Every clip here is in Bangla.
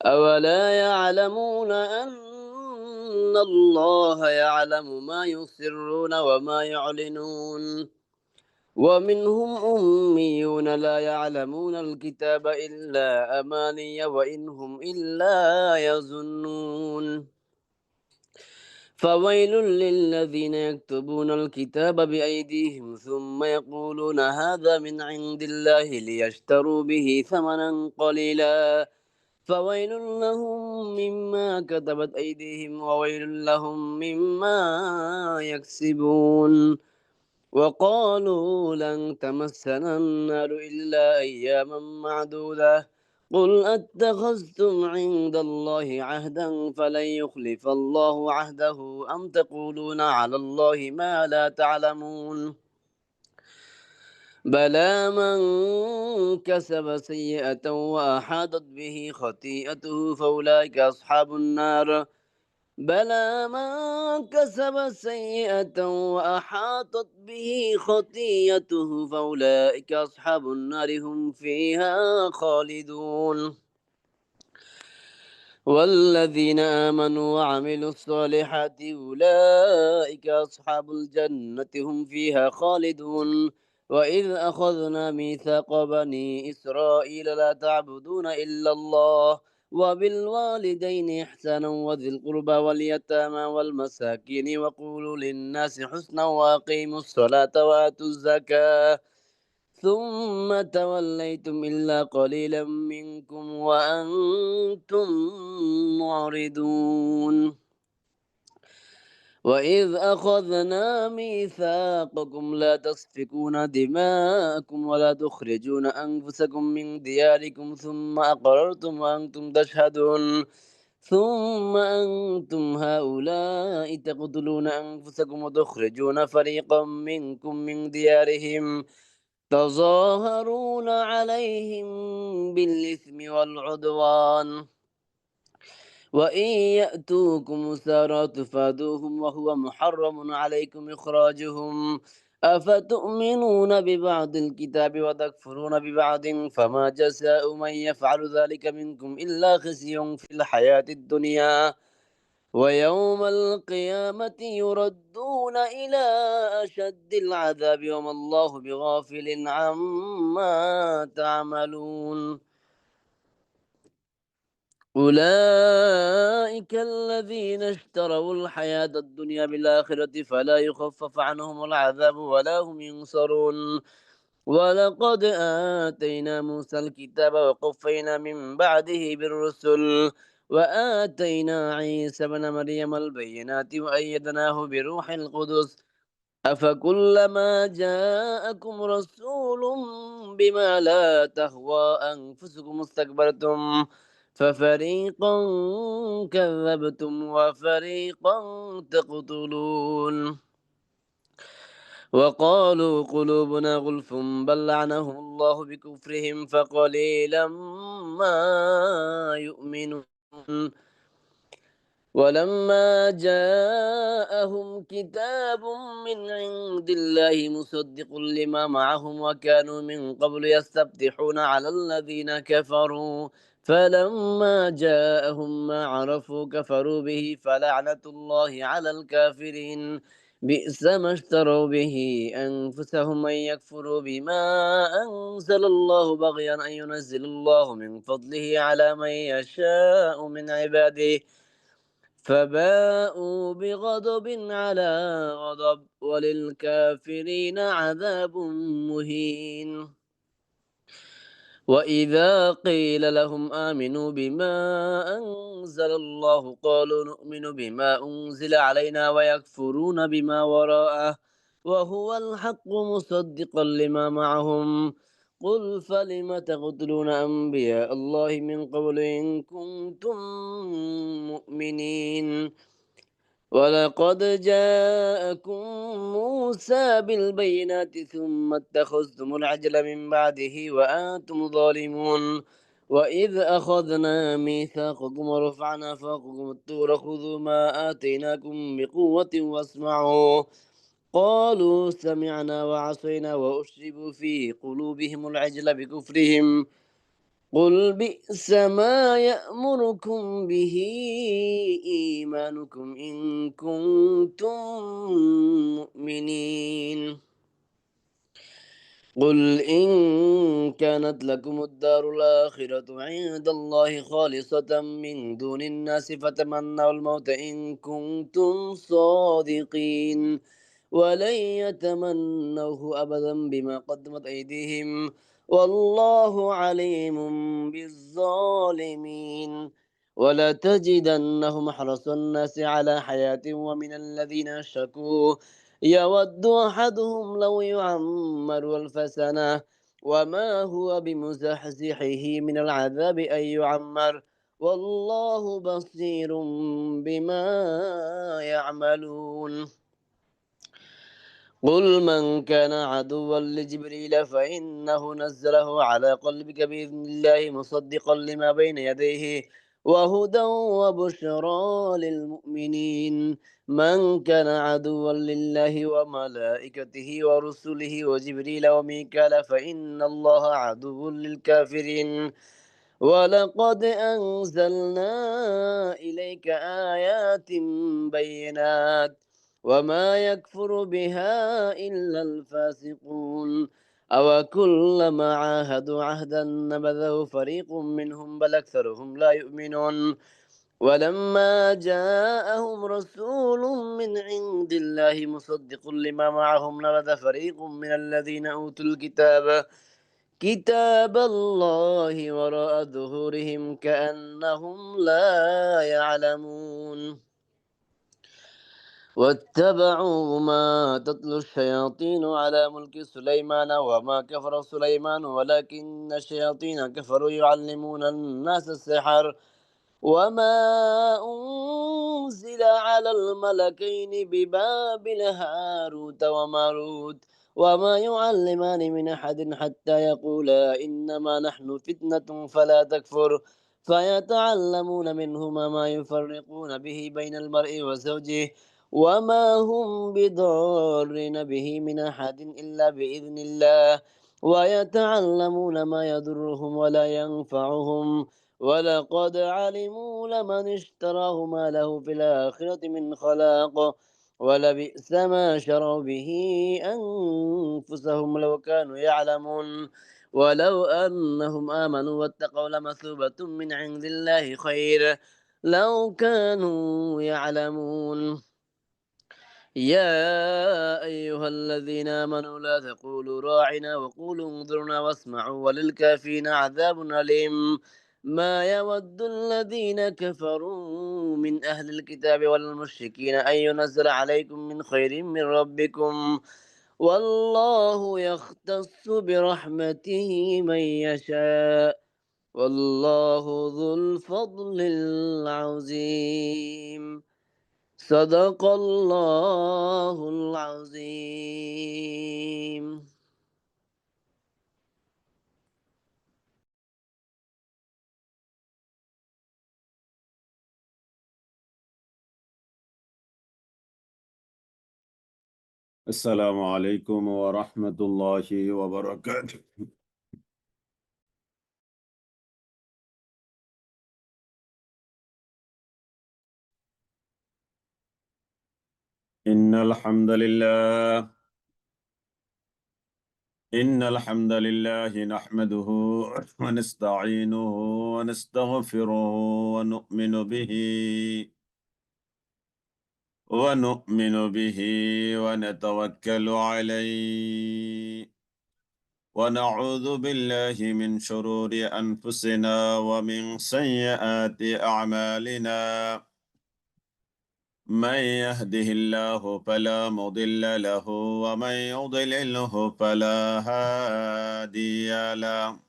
أولا يعلمون أن الله يعلم ما يسرون وما يعلنون ومنهم أميون لا يعلمون الكتاب إلا أماني وإن هم إلا يظنون فويل للذين يكتبون الكتاب بأيديهم ثم يقولون هذا من عند الله ليشتروا به ثمنا قليلا فويل لهم مما كتبت أيديهم وويل لهم مما يكسبون وقالوا لن تمسنا النار إلا أياما معدودة قل أتخذتم عند الله عهدا فلن يخلف الله عهده أم تقولون على الله ما لا تعلمون بلى من كسب سيئة وأحاطت به خطيئته فأولئك أصحاب النار بلى من كسب سيئة وأحاطت به خطيئته فأولئك أصحاب النار هم فيها خالدون والذين آمنوا وعملوا الصالحات أولئك أصحاب الجنة هم فيها خالدون وإذ أخذنا ميثاق بني إسرائيل لا تعبدون إلا الله وبالوالدين إحسانا وذي القربى واليتامى والمساكين وقولوا للناس حسنا وأقيموا الصلاة وآتوا الزكاة ثم توليتم إلا قليلا منكم وأنتم معرضون وإذ أخذنا ميثاقكم لا تسفكون دماءكم ولا تخرجون أنفسكم من دياركم ثم أقررتم وأنتم تشهدون ثم أنتم هؤلاء تقتلون أنفسكم وتخرجون فريقا منكم من ديارهم تظاهرون عليهم بالإثم والعدوان وإن يأتوكم سارى تفادوهم وهو محرم عليكم إخراجهم أفتؤمنون ببعض الكتاب وتكفرون ببعض فما جزاء من يفعل ذلك منكم إلا خزي في الحياة الدنيا ويوم القيامة يردون إلى أشد العذاب وما الله بغافل عما تعملون أولئك الذين اشتروا الحياة الدنيا بالآخرة فلا يخفف عنهم العذاب ولا هم ينصرون ولقد آتينا موسى الكتاب وقفينا من بعده بالرسل وآتينا عيسى بن مريم البينات وأيدناه بروح القدس أفكلما جاءكم رسول بما لا تهوى أنفسكم استكبرتم ففريقا كذبتم وفريقا تقتلون وقالوا قلوبنا غلف بل لعنهم الله بكفرهم فقليلا ما يؤمنون ولما جاءهم كتاب من عند الله مصدق لما معهم وكانوا من قبل يستفتحون على الذين كفروا فلما جاءهم ما عرفوا كفروا به فلعنة الله على الكافرين بئس ما اشتروا به أنفسهم أن يكفروا بما أنزل الله بغيا أن ينزل الله من فضله على من يشاء من عباده فباءوا بغضب على غضب وللكافرين عذاب مهين وإذا قيل لهم آمنوا بما أنزل الله قالوا نؤمن بما أنزل علينا ويكفرون بما وراءه وهو الحق مصدقا لما معهم قل فلم تقتلون أنبياء الله من قبل إن كنتم مؤمنين ولقد جاءكم موسى بالبينات ثم اتخذتم العجل من بعده وأنتم ظالمون وإذ أخذنا ميثاقكم ورفعنا فوقكم الطور خذوا ما آتيناكم بقوة واسمعوا قالوا سمعنا وعصينا وأشربوا في قلوبهم العجل بكفرهم قل بئس ما يأمركم به إيمانكم إن كنتم مؤمنين قل إن كانت لكم الدار الآخرة عند الله خالصة من دون الناس فتمنوا الموت إن كنتم صادقين ولن يتمنوه أبدا بما قدمت أيديهم والله عليم بالظالمين ولا تجدنهم حرص الناس على حياة ومن الذين أشركوا يود أحدهم لو يعمر ألف سنة وما هو بمزحزحه من العذاب أن يعمر والله بصير بما يعملون قل من كان عدوا لجبريل فإنه نزله على قلبك بإذن الله مصدقا لما بين يديه وهدى وبشرى للمؤمنين من كان عدوا لله وملائكته ورسله وجبريل وميكال فإن الله عدو للكافرين ولقد أنزلنا إليك آيات بينات وما يكفر بها إلا الفاسقون أو كلما عاهدوا عهدا نبذه فريق منهم بل أكثرهم لا يؤمنون ولما جاءهم رسول من عند الله مصدق لما معهم نبذ فريق من الذين أوتوا كتاب الله وراء ظهورهم كأنهم لا يعلمون واتبعوا ما تتلو الشياطين على ملك سليمان وما كفر سليمان ولكن الشياطين كفروا يعلمون الناس السحر وما أنزل على الملكين ببابل هاروت وماروت وما يعلمان من أحد حتى يقولا إنما نحن فتنة فلا تكفر فيتعلمون منهما ما يفرقون به بين المرء وزوجه وما هم بضارين به من أحد إلا بإذن الله ويتعلمون ما يضرهم ولا ينفعهم ولقد علموا لمن اشتراه ما له في الآخرة من خلاق ولبئس ما شروا به أنفسهم لو كانوا يعلمون ولو أنهم آمنوا واتقوا لمثوبة من عند الله خير لو كانوا يعلمون يا أيها الذين آمنوا لا تقولوا راعنا وقولوا انظرنا واسمعوا وللكافرين عذاب أليم ما يود الذين كفروا من أهل الكتاب والمشركين أن ينزل عليكم من خير من ربكم والله يختص برحمته من يشاء والله ذو الفضل العظيم صدق الله العظيم. السلام عليكم ورحمة الله وبركاته. إن الحمد لله نحمده ونستعينه ونستغفره ونؤمن به ونتوكل عليه ونعوذ بالله من شرور أنفسنا ومن سيئات أعمالنا من يهده الله فلا مضل له ومن يضلله فلا هادي له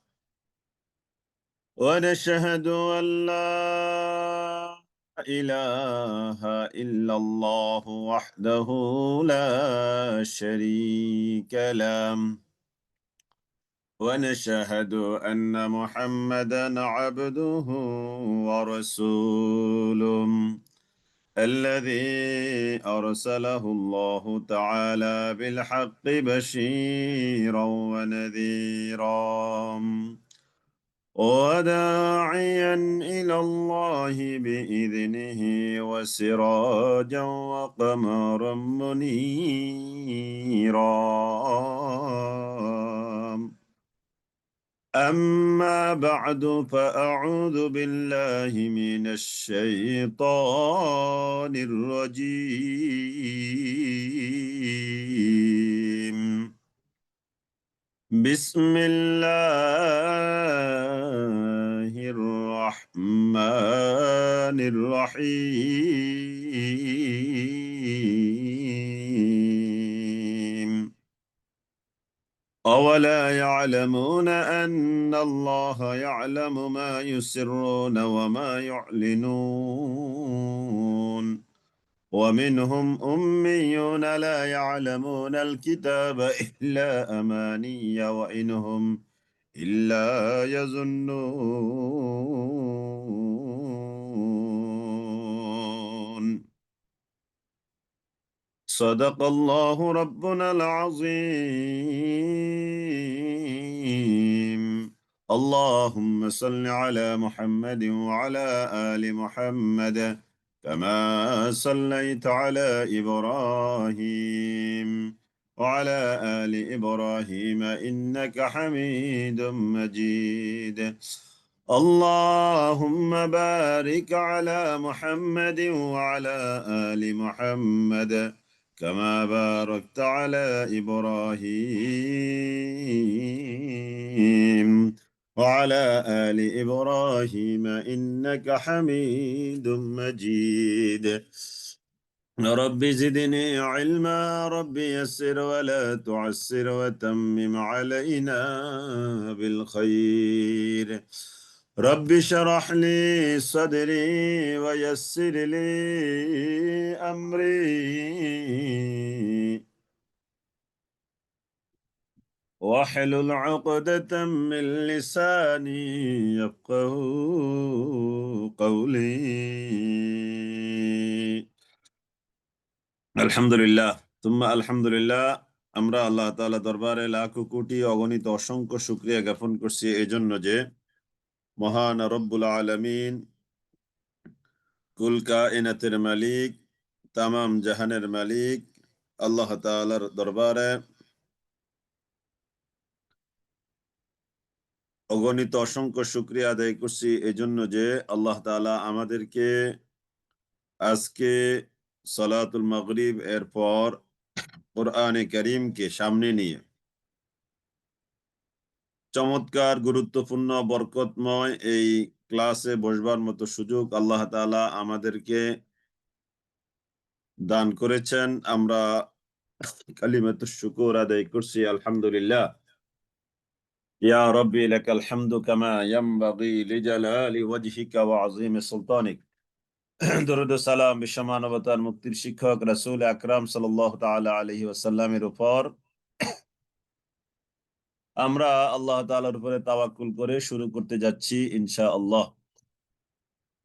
ونشهد أن لا إله إلا الله وحده لا شريك له ونشهد أن محمدا عبده ورسوله الذي أرسله الله تعالى بالحق بشيرا ونذيرا وداعيا إلى الله بإذنه وسراجا وقمرا منيرا. أما بعد فأعوذ بالله من الشيطان الرجيم. بسم الله الرحمن الرحيم. أولا يعلمون أن الله يعلم ما يسرون وما يعلنون ومنهم أميون لا يعلمون الكتاب إلا أماني وإنهم إلا يظنون. صدق الله ربنا العظيم. اللهم صل على محمد وعلى آل محمد كما صليت على إبراهيم وعلى آل إبراهيم إنك حميد مجيد. اللهم بارك على محمد وعلى آل محمد كما باركت على إبراهيم وعلى آل إبراهيم إنك حميد مجيد. رب زدني علما رب يسر ولا تعسر وتمم علينا بالخير. رب اشرح لي صدري ويسر لي أمري واحلل عقدة من لساني يفقه قولي. আলহামদুলিল্লাহ তুম্মা আলহামদুলিল্লাহ। আমরা আল্লাহ তাআলা দরবারে লাখো কোটি অগণিত অসংখ্য শুকরিয়া জ্ঞাপন করছি এজন্য যে মহান রব্বুল আলামিন কুল কায়নাতের মালিক তামাম জাহানের মালিক আল্লাহ তাআলার দরবারে অগণিত অসংখ্য শুকরিয়া আদায় করছি এজন্য যে আল্লাহ তাআলা আমাদেরকে আজকে সালাতুল মাগরিব এর পর কোরআনে কারীমকে সামনে নিয়ে চমৎকার গুরুত্বপূর্ণ বরকতময় এই ক্লাসে বসবার মতো সুযোগ আল্লাহ তাআলা আমাদেরকে দান করেছেন। আমরা কালিমাতুশ শুকর আদায় করছি আলহামদুলিল্লাহ। ইয়া রাব্বি লাকাল হামদু কামা ইয়ানবাগি লিজালালি ওয়াজহিকা ওয়া আযীমি সুলতানিক। দরুদ ও সালাম বিশ্বমানবতার মুক্তির শিক্ষক রাসূল আকরাম সাল্লাল্লাহু তাআলা আলাইহি ওয়াসাল্লামের উপর আমরা আল্লাহ তাআলার উপরে তাওয়াক্কুল করে শুরু করতে যাচ্ছি ইনশাআল্লাহ।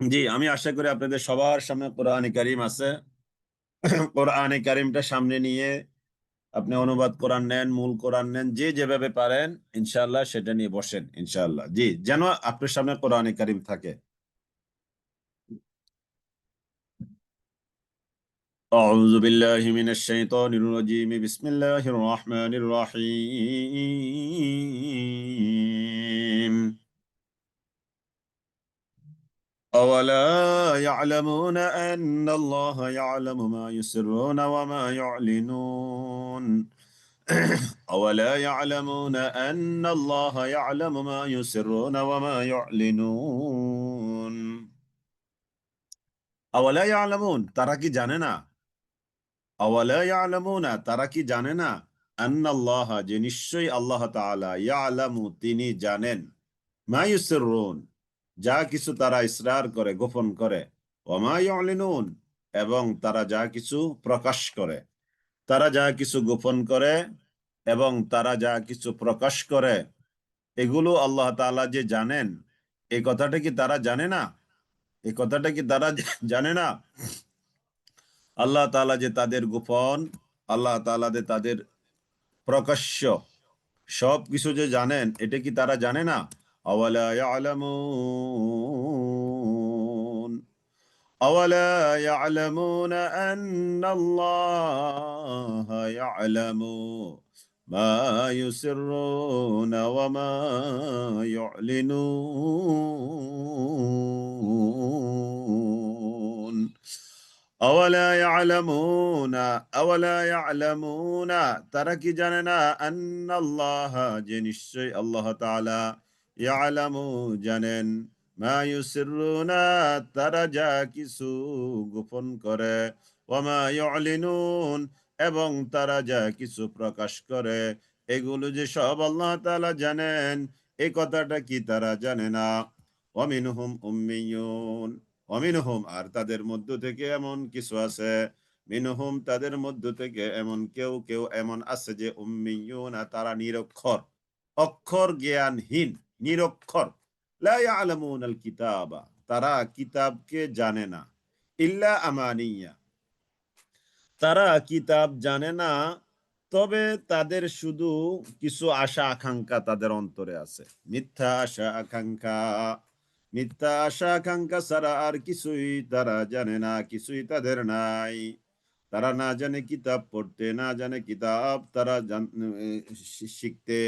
জি, আমি আশা করি আপনাদের সবার সামনে কোরআনে কারীম আছে। কোরআনে কারীমটা সামনে নিয়ে আপনি অনুবাদ কোরআন নেন, মূল কোরআন নেন, যে যেভাবে পারেন ইনশাআল্লাহ সেটা নিয়ে বসেন ইনশাআল্লাহ। জি, যেন আপনার সামনে কোরআনে কারীম থাকে। أعوذ بالله من الشيطان الرجيم بسم الله الرحمن الرحيم. أولا يعلمون أن الله يعلم ما يسرون وما يعلنون. أولا يعلمون أن الله يعلم ما يسرون وما يعلنون. أولا يعلمون তারা কি জানে না? আওয়ালা ইয়ালামুনা তারা কি জানে না? আন্নাল্লাহ যে নিশ্চয়ই আল্লাহ তাআলা ইয়ালামু তিনি জানেন মা ইউসিররুন যা কিছু তারা ইসরার করে গোপন করে, ওয়া মা ইউলিনুন এবং তারা যা কিছু প্রকাশ করে। তারা যা কিছু গোপন করে এবং তারা যা কিছু প্রকাশ করে এগুলো আল্লাহ তাআলা যে জানেন, এই কথাটা কি তারা জানে না? এই কথাটা কি তারা জানে না? আল্লাহ তাআলা যে তাদের গোপন, আল্লাহ তাআলা যে তাদের প্রকাশ্য সব কিছু যে জানেন, এটা কি তারা জানে না? আওয়ালা ইয়ালামুন আওয়ালা ইয়ালামুনা আন্নাল্লাহা ইয়ালামু মা ইউসিররুনা ওয়া মা ইউলিনুন। আওয়ালা ইয়ালামুনা তারা কি জানে না? আন্নাল্লাহা যে নিশ্চয় আল্লাহ তাআলা ইয়ালামু জানেন, মা ইউসিররুনা তারা যা কিছু গোপন করে, ওয়া মা ইউলিনুন এবং তারা যা কিছু প্রকাশ করে, এগুলো যে সব আল্লাহ তাআলা জানেন, এই কথাটা কি তারা জানে না? ওয়া মিনহুম উম্মিয়ুন অমিনহুম আর তাদের মধ্য থেকে এমন কিছু আছে, মিনহুম তাদের মধ্য থেকে এমন কেউ কেউ এমন আছে যে উম্মিয়ুনা তারা নিরক্ষর, অক্ষর জ্ঞানহীন, নিরক্ষর। লা ইয়ালামুনাল কিতাবা তারা কিতাবকে জানে না, ইল্লা আমানিয়া তারা কিতাব জানে না, তবে তাদের শুধু কিছু আশা আকাঙ্ক্ষা তাদের অন্তরে আছে, মিথ্যা আশা আকাঙ্ক্ষা। মিথ্যা আশা আকাঙ্ক্ষা ছাড়া আর কিছুই তারা জানে না, কিছুই তাদের নাই। তারা না জানে কিতাব পড়তে, না জানে কিতাব তারা শিখতে।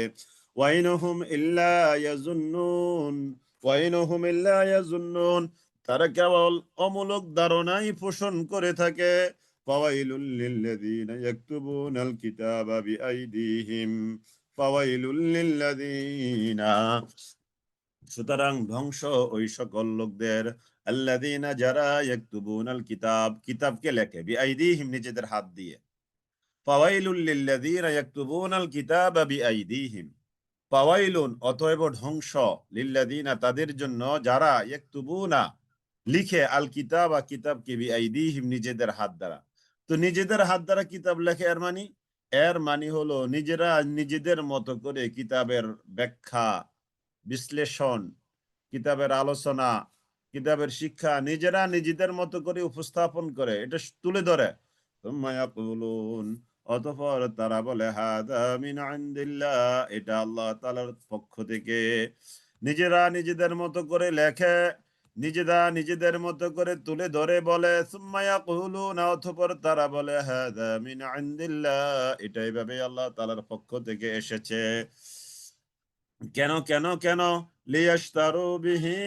ওয়াইনহুম ইল্লা ইয়াজুন্নুন ওয়াইনহুম ইল্লা ইয়াজুন্নুন তারা কেবল অমূলক ধারণাই পোষণ করে থাকে। ফাওয়াইলুল লিল্লাযীনা ইয়াকতুবুনাল কিতাবা বিআইদিহিম ফাওয়াইলুল লিল্লাযীনা সুতরাং ধ্বংস ওই সকল লোকদের, আল্লাযীনা যারা ইয়াকতুবুনাল কিতাব কিতাবকে লেখে, বিআইদিহিম নিজেদের হাত দিয়ে। ফাওয়াইলুল লিল্লাযীনা ইয়াকতুবুনাল কিতাবা বিআইদিহিম ফাওয়াইলুন অতএব ধ্বংস, লিল্লাযীনা তাদের জন্য যারা ইয়াকতুবুনা লিখে, আল কিতাবা কিতাবকে বিআইদিহিম নিজেদের হাত দ্বারা। তো নিজেদের হাত দ্বারা কিতাব লেখে এর মানি হলো নিজেরা নিজেদের মতো করে কিতাবের ব্যাখ্যা, বিশ্লেষণ, কিতাবের আলোচনা, কিতাবের শিক্ষা নিজেরা নিজেদের মতো করে উপস্থাপন করে, এটা তুলে ধরে। সুম্মা ইয়াকুলুন অতঃপর তারা বলে, হাদা মিন ইনদিল্লাহ এটা আল্লাহ তাআলার পক্ষ থেকে। নিজেরা নিজেদের মতো করে লেখে, নিজেরা নিজেদের মতো করে তুলে ধরে বলে, সুম্মা ইয়াকুলুন অতঃপর তারা বলে, হাদা মিন ইনদিল্লাহ এটা এভাবে আল্লাহ তাআলার পক্ষ থেকে এসেছে। কেন কেন কেন? লিয়াশতারু বিহি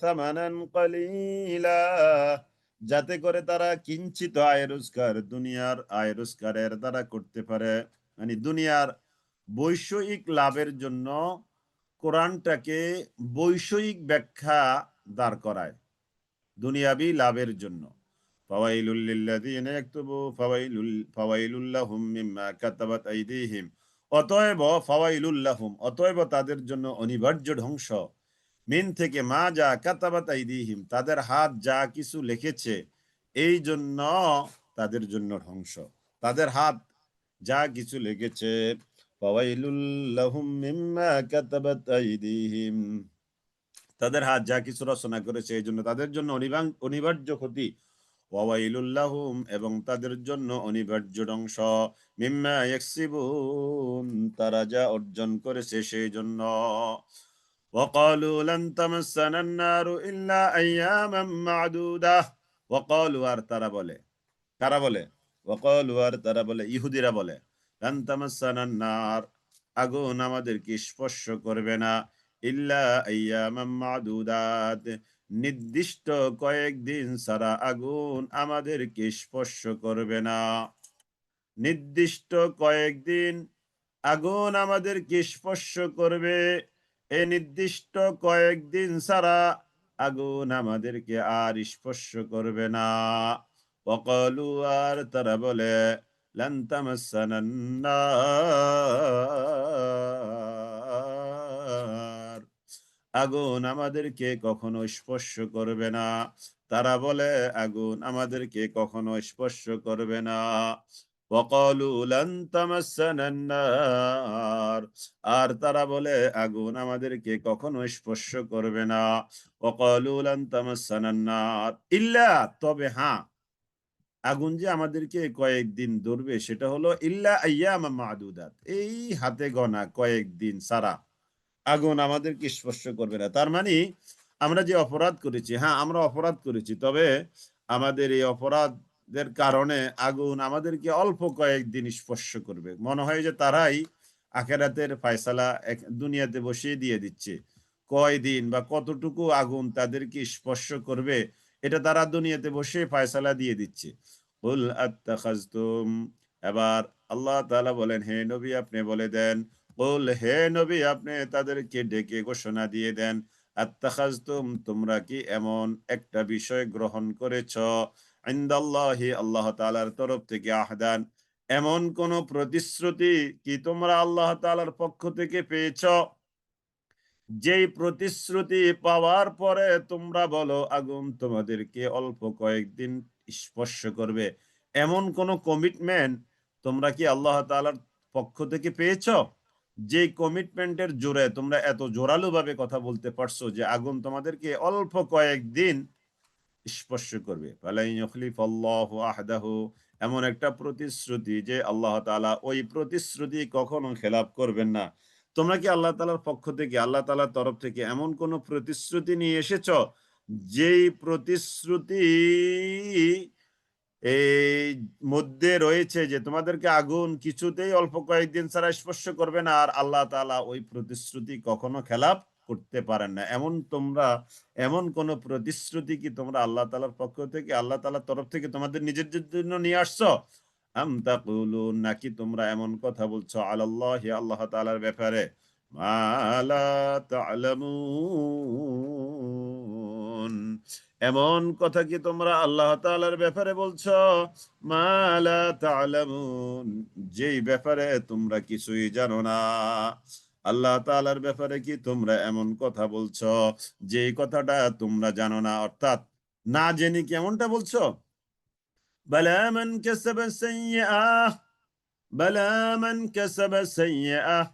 সামানান কলিলা যাতে করে তারা কিঞ্চিত আয় রোজগার, দুনিয়ার আয় রোজগারের দ্বারা করতে পারে। মানে দুনিয়ার বৈষয়িক লাভের জন্য কোরআনটাকে বৈষয়িক ব্যাখ্যা দাঁড় করায়, দুনিয়াবি লাভের জন্য। ফাওয়াইলুল লিল্লাযীনা ইয়াকতুবু ফাওয়াইলুল লাহুম মিম্মা কাতাবাত আইদিহিম অতএব ফাওয়াইলুল লাহুম অতএব তাদের জন্য অনিবার্য ধ্বংস, মিন থেকে মা যা কাতাবাত আইদিহিম তাদের হাত যা কিছু লিখেছে, এই জন্য তাদের জন্য ধ্বংস। তাদের হাত যা কিছু লিখেছে, ফাওয়াইলুল লাহুম মিম্মা কাতাবাত আইদিহিম তাদের হাত যা কিছু রচনা করেছে এই জন্য তাদের জন্য অনিবার্য ক্ষতি। ওয়াইলুল লাহুম এবং তাদের জন্য অনিবার্য ধ্বংস, মিম্মা ইয়াকসিবুন তারা যা অর্জন করেছে সেই জন্য। ওয়াকালু লান তামাসসানা আন-নারু ইল্লা আইয়ামান মা'দুদাহ ওয়াকালু আর তারা বলে, কারা বলে? ওয়াকালু আর তারা বলে, ইহুদিরা বলে, লান তামাসসানা আন-নার আগুন আমাদেরকে স্পর্শ করবে না, ইল্লা আইয়ামাম মা'দুদাত নির্দিষ্ট কয়েকদিন ছাড়া আগুন আমাদেরকে স্পর্শ করবে না। নির্দিষ্ট কয়েকদিন আগুন আমাদেরকে স্পর্শ করবে, এই নির্দিষ্ট কয়েকদিন ছাড়া আগুন আমাদেরকে আর স্পর্শ করবে না। ওয়াকালু আর তারা বলে, লান তামাসসানান নার আগুন আমাদেরকে কখনো স্পর্শ করবে না। তারা বলে আগুন আমাদেরকে কখনো স্পর্শ করবে না। ওয়াকালু লান তামাসসানান নার আর তারা বলে আগুন আমাদেরকে কখনো স্পর্শ করবে না। ওয়াকালু লান তামাসসানান নার ইল্লা তবে হ্যাঁ, আগুন যে আমাদেরকে কয়েকদিন ধরবে সেটা হলো ইল্লা আইয়ামাম মাদুদাত, এই হাতে গোনা কয়েকদিন ছাড়া আগুন আমাদেরকে স্পর্শ করবে না। তার মানে আমরা যে অপরাধ করেছি, হ্যাঁ আমরা অপরাধ করেছি, তবে আমাদের এই অপরাধের কারণে আগুন আমাদেরকে অল্প কয়েকদিন স্পর্শ করবে। মনে হয় যে তারাই আখেরাতের ফায়সালা দুনিয়াতে বসিয়ে দিয়ে দিচ্ছে। কয়দিন বা কতটুকু আগুন তাদেরকে স্পর্শ করবে এটা তারা দুনিয়াতে বসে ফায়সালা দিয়ে দিচ্ছে। কুল আত্তাখাযতুম, এবার আল্লাহ তাআলা বলেন, হে নবী আপনি বলে দেন, বল হে নবী আপনি তাদেরকে ডেকে ঘোষণা দিয়ে দেন, আত্তাখাযতুম তোমরা কি এমন একটা বিষয় গ্রহণ করেছ, ইনদাল্লাহি আল্লাহ তাআলার তরফ থেকে আহদান, এমন কোন প্রতিশ্রুতি কি তোমরা আল্লাহ তাআলার পক্ষ থেকে পেয়েছ, যেই প্রতিশ্রুতি পাওয়ার পরে তোমরা বলো আগুন তোমাদেরকে অল্প কয়েকদিন স্পর্শ করবে, এমন কোন কমিটমেন্ট তোমরা কি আল্লাহ তাআলার পক্ষ থেকে পেয়েছ? যে কমিটমেন্টের জোরে তোমরা এত জোরালো ভাবে কথা বলতে পারছো যে আগুন তোমাদেরকে অল্প কয়েকদিন স্পর্শ করবে। ফালাই ইউখলিফাল্লাহু আহদাহু, এমন একটা প্রতিশ্রুতি যে আল্লাহ তাআলা ওই প্রতিশ্রুতি কখনো খেলাপ করবেন না। তোমরা কি আল্লাহ তাআলার পক্ষ থেকে, আল্লাহ তাআলার তরফ থেকে এমন কোন প্রতিশ্রুতি নিয়ে এসেছো যেই প্রতিশ্রুতি এই মধ্যে রয়েছে যে তোমাদেরকে আগুন কিছুতেই অল্প কয়েকদিন ছাড়া স্পর্শ করবে না, আর আল্লাহ তাআলা ওই প্রতিশ্রুতি কখনো খেলাপ করতে পারেন না। এমন কোন প্রতিশ্রুতি কি তোমরা আল্লাহ তাআলার পক্ষ থেকে, আল্লাহ তাআলার তরফ থেকে তোমাদের নিজেদের জন্য নিয়ে আসছো? আম তাকুলুন, নাকি তোমরা এমন কথা বলছো আলাল্লাহি আল্লাহ তাআলার ব্যাপারে মা লা তা'লামুন, এমন কথা কি তোমরা আল্লাহ তাআলার ব্যাপারে বলছো মা লা তা'লামুন, যেই ব্যাপারে তোমরা কিছুই জানো না। আল্লাহ তাআলার ব্যাপারে কি তোমরা এমন কথা বলছো যেই কথাটা তোমরা জানো না, অর্থাৎ না জেনে কি এমনটা বলছো? বালা মান কাসাবা সাইয়্যাহ, বালা মান কাসাবা সাইয়্যাহ,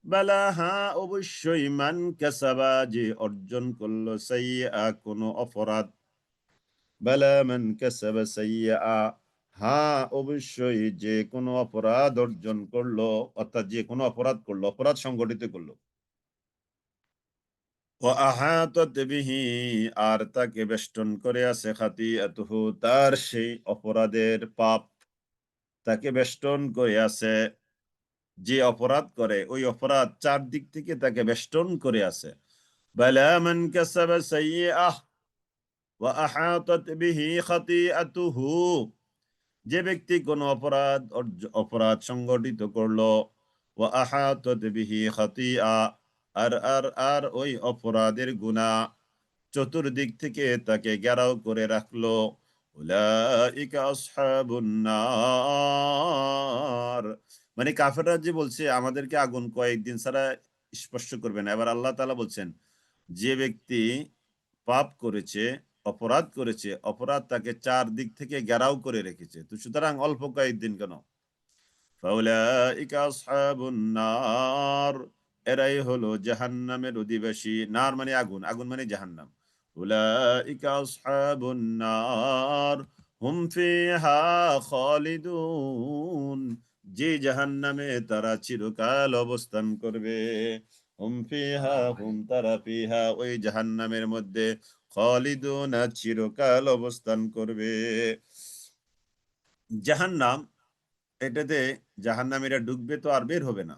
বালা হ্যাঁ অবশ্যই, মান কাসাবা যে অর্জন করলো, সাইয়্যাহ কোন অপরাধ, বালা মান কাসাবা সাইয়্যাহ হ্যাঁ অবশ্যই যে কোনো অপরাধ অর্জন করলো, অর্থাৎ যে কোনো অপরাধ করলো, অপরাধ সংগঠিত করলো, ওয়া আহাতাত বিহি আর তাকে বেষ্টন করে আছে, খাতিয়াতুহু তার সেই অপরাধের পাপ তাকে বেষ্টন করে আছে। যে অপরাধ করে ওই অপরাধ চারদিক থেকে তাকে বেষ্টন করে আছে। বালা মান কাসাবা সাইয়্যাহ ওয়া আহাতাত বিহি খাতিয়াতুহু, যে ব্যক্তি কোন অপরাধ সংগঠিত করলো, ওয়া আহাতাত বিহি খাতিয়া আর আর আর ওই অপরাধের গুনাহ চতুর্দিক থেকে তাকে ঘেরাও করে রাখলো, উলাইকা আসহাবুন নার, মানে কাফেররা যে বলছে আমাদেরকে আগুন কয়েকদিন ছাড়া স্পর্শ করবে না, এবার আল্লাহ তাআলা বলছেন যে ব্যক্তি পাপ করেছে, অপরাধ করেছে, অপরাধ তাকে চারদিক থেকে ঘেরাও করে রেখেছে, তো সুতরাং অল্প কয়েকদিন কেন, ফাউলাইকা আসহাবুন নার, এরাই হলো জাহান্নামের অধিবাসী। নার মানে আগুন, আগুন মানে জাহান্নাম। উলাইকা আসহাবুন নার হুম ফিহা খালিদুন, যে জাহান্নামে তারা চিরকাল অবস্থান করবে। হুম ফিহা, হুম তারা, ফিহা ওই জাহান্নামের মধ্যে, খালিদুন চিরকাল অবস্থান করবে। জাহান্নাম, এটাতে জাহান্নামীরা ডুববে তো আর বের হবে না।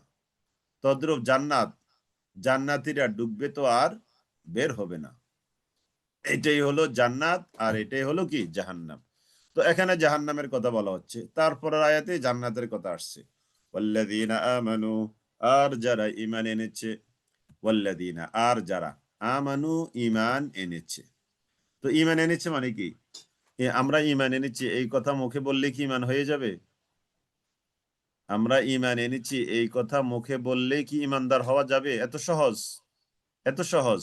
তদ্রূপ জান্নাত, জান্নাতীরা ডুববে তো আর বের হবে না। এটাই হলো জান্নাত আর এটাই হলো কি জাহান্নাম। তো এখানে জাহান্নামের কথা বলা হচ্ছে, তারপরের আয়াতে জান্নাতের কথা আসছে। ওয়াল্লাযীনা আমানু, আর যারা ঈমান এনেছে, ওয়াল্লাযীনা আর যারা আমানু ঈমান এনেছে। তো ঈমান এনেছে মানে কি? আমরা ঈমান এনেছি এই কথা মুখে বললে কি ঈমান হয়ে যাবে? আমরা ঈমান এনেছি এই কথা মুখে বললেই কি ঈমানদার হওয়া যাবে? এত সহজ, এত সহজ।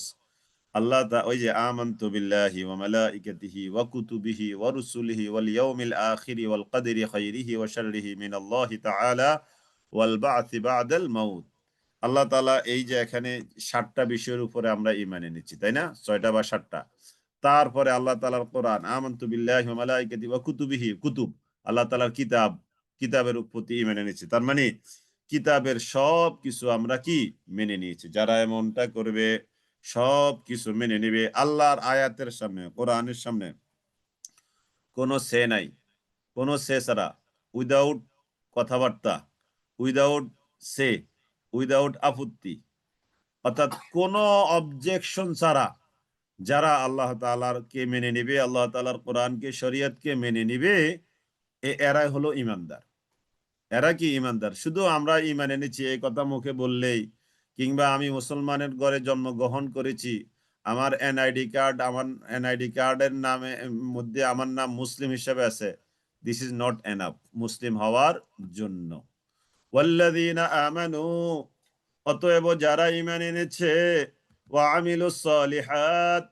ওই যে আমানতু বিল্লাহি ওয়া মালাইকাতিহি ওয়া কুতুবিহি ওয়া রুসুলিহি ওয়াল ইয়াউমিল আখিরি ওয়াল কদরি খাইরিহি ওয়া শাররিহি মিনাল্লাহি তাআলা ওয়াল বা'থি বা'দাল মাউত। আল্লাহ তাআলা এই যে এখানে ৭টা বিষয়ের উপরে আমরা ঈমান এনেছি, তাই না? ৬টা বা ৭টা। তারপরে আল্লাহ তাআলার কোরআন, আমানতু বিল্লাহি ওয়া মালাইকাতিহি ওয়া কুতুবিহি, কুতুব, আল্লাহ তাআলার কিতাব, কিতাবের প্রতি ঈমান এনেছি। তার মানে কিতাবের সব কিছু আমরা কি মেনে নিয়েছি। যারা এমনটা করবে, সব কিছু মেনে নেবে, আল্লাহর আয়াতের সামনে, কোরআনের সামনে কোনো সে নাই, কোনো সে ছাড়া, উইদাউট কথাবার্তা, উইদাউট সে, উইদাউট আপত্তি, অর্থাৎ কোনো অবজেকশন ছাড়া যারা আল্লাহ তাআলার কে মেনে নিবে, আল্লাহ তাআলার কোরআনকে, শরীয়তকে মেনে নিবে, এরাই হলো ঈমানদার। এরা কি ঈমানদার? শুধু আমরা ঈমান এনেছি এই কথা মুখে বললেই, কিংবা আমি মুসলমানের ঘরে জন্মগ্রহণ করেছি, আমার এনআইডি কার্ড, আমার এনআইডি কার্ডের নামে মধ্যে আমার নাম মুসলিম হিসেবে আছে, দিস ইজ নট এনাফ মুসলিম হওয়ার জন্য। ওয়াল্লাযীনা আমানু, অতএব যারা ঈমান এনেছে, ওয়া আমিলুস সলিহাত,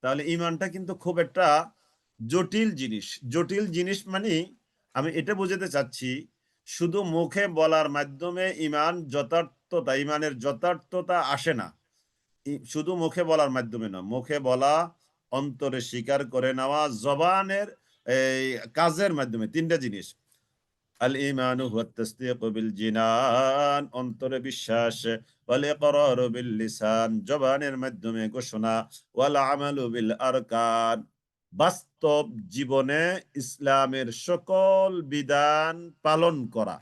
তাহলে ঈমানটা কিন্তু খুব একটা জটিল জিনিস। জটিল জিনিস মানে আমি এটা বোঝাতে চাচ্ছি, শুধু মুখে বলার মাধ্যমে ঈমান যথার্থতা, ঈমানের যথার্থতা আসে না। শুধু মুখে বলার মাধ্যমে না, মুখে বলা, অন্তরে স্বীকার করে নেওয়া, জবানের এই কাজের মাধ্যমে, তিনটা জিনিস। আল ঈমানু হুয়া তাসদীকু বিল জিনান, অন্তরে বিশ্বাস, ওয়াল ইকরারু বিল লিসান, জবানের মাধ্যমে ঘোষণা, ওয়াল আমালু বিল আরকান, বাস্তব জীবনে ইসলামের সকল বিধান পালন করা।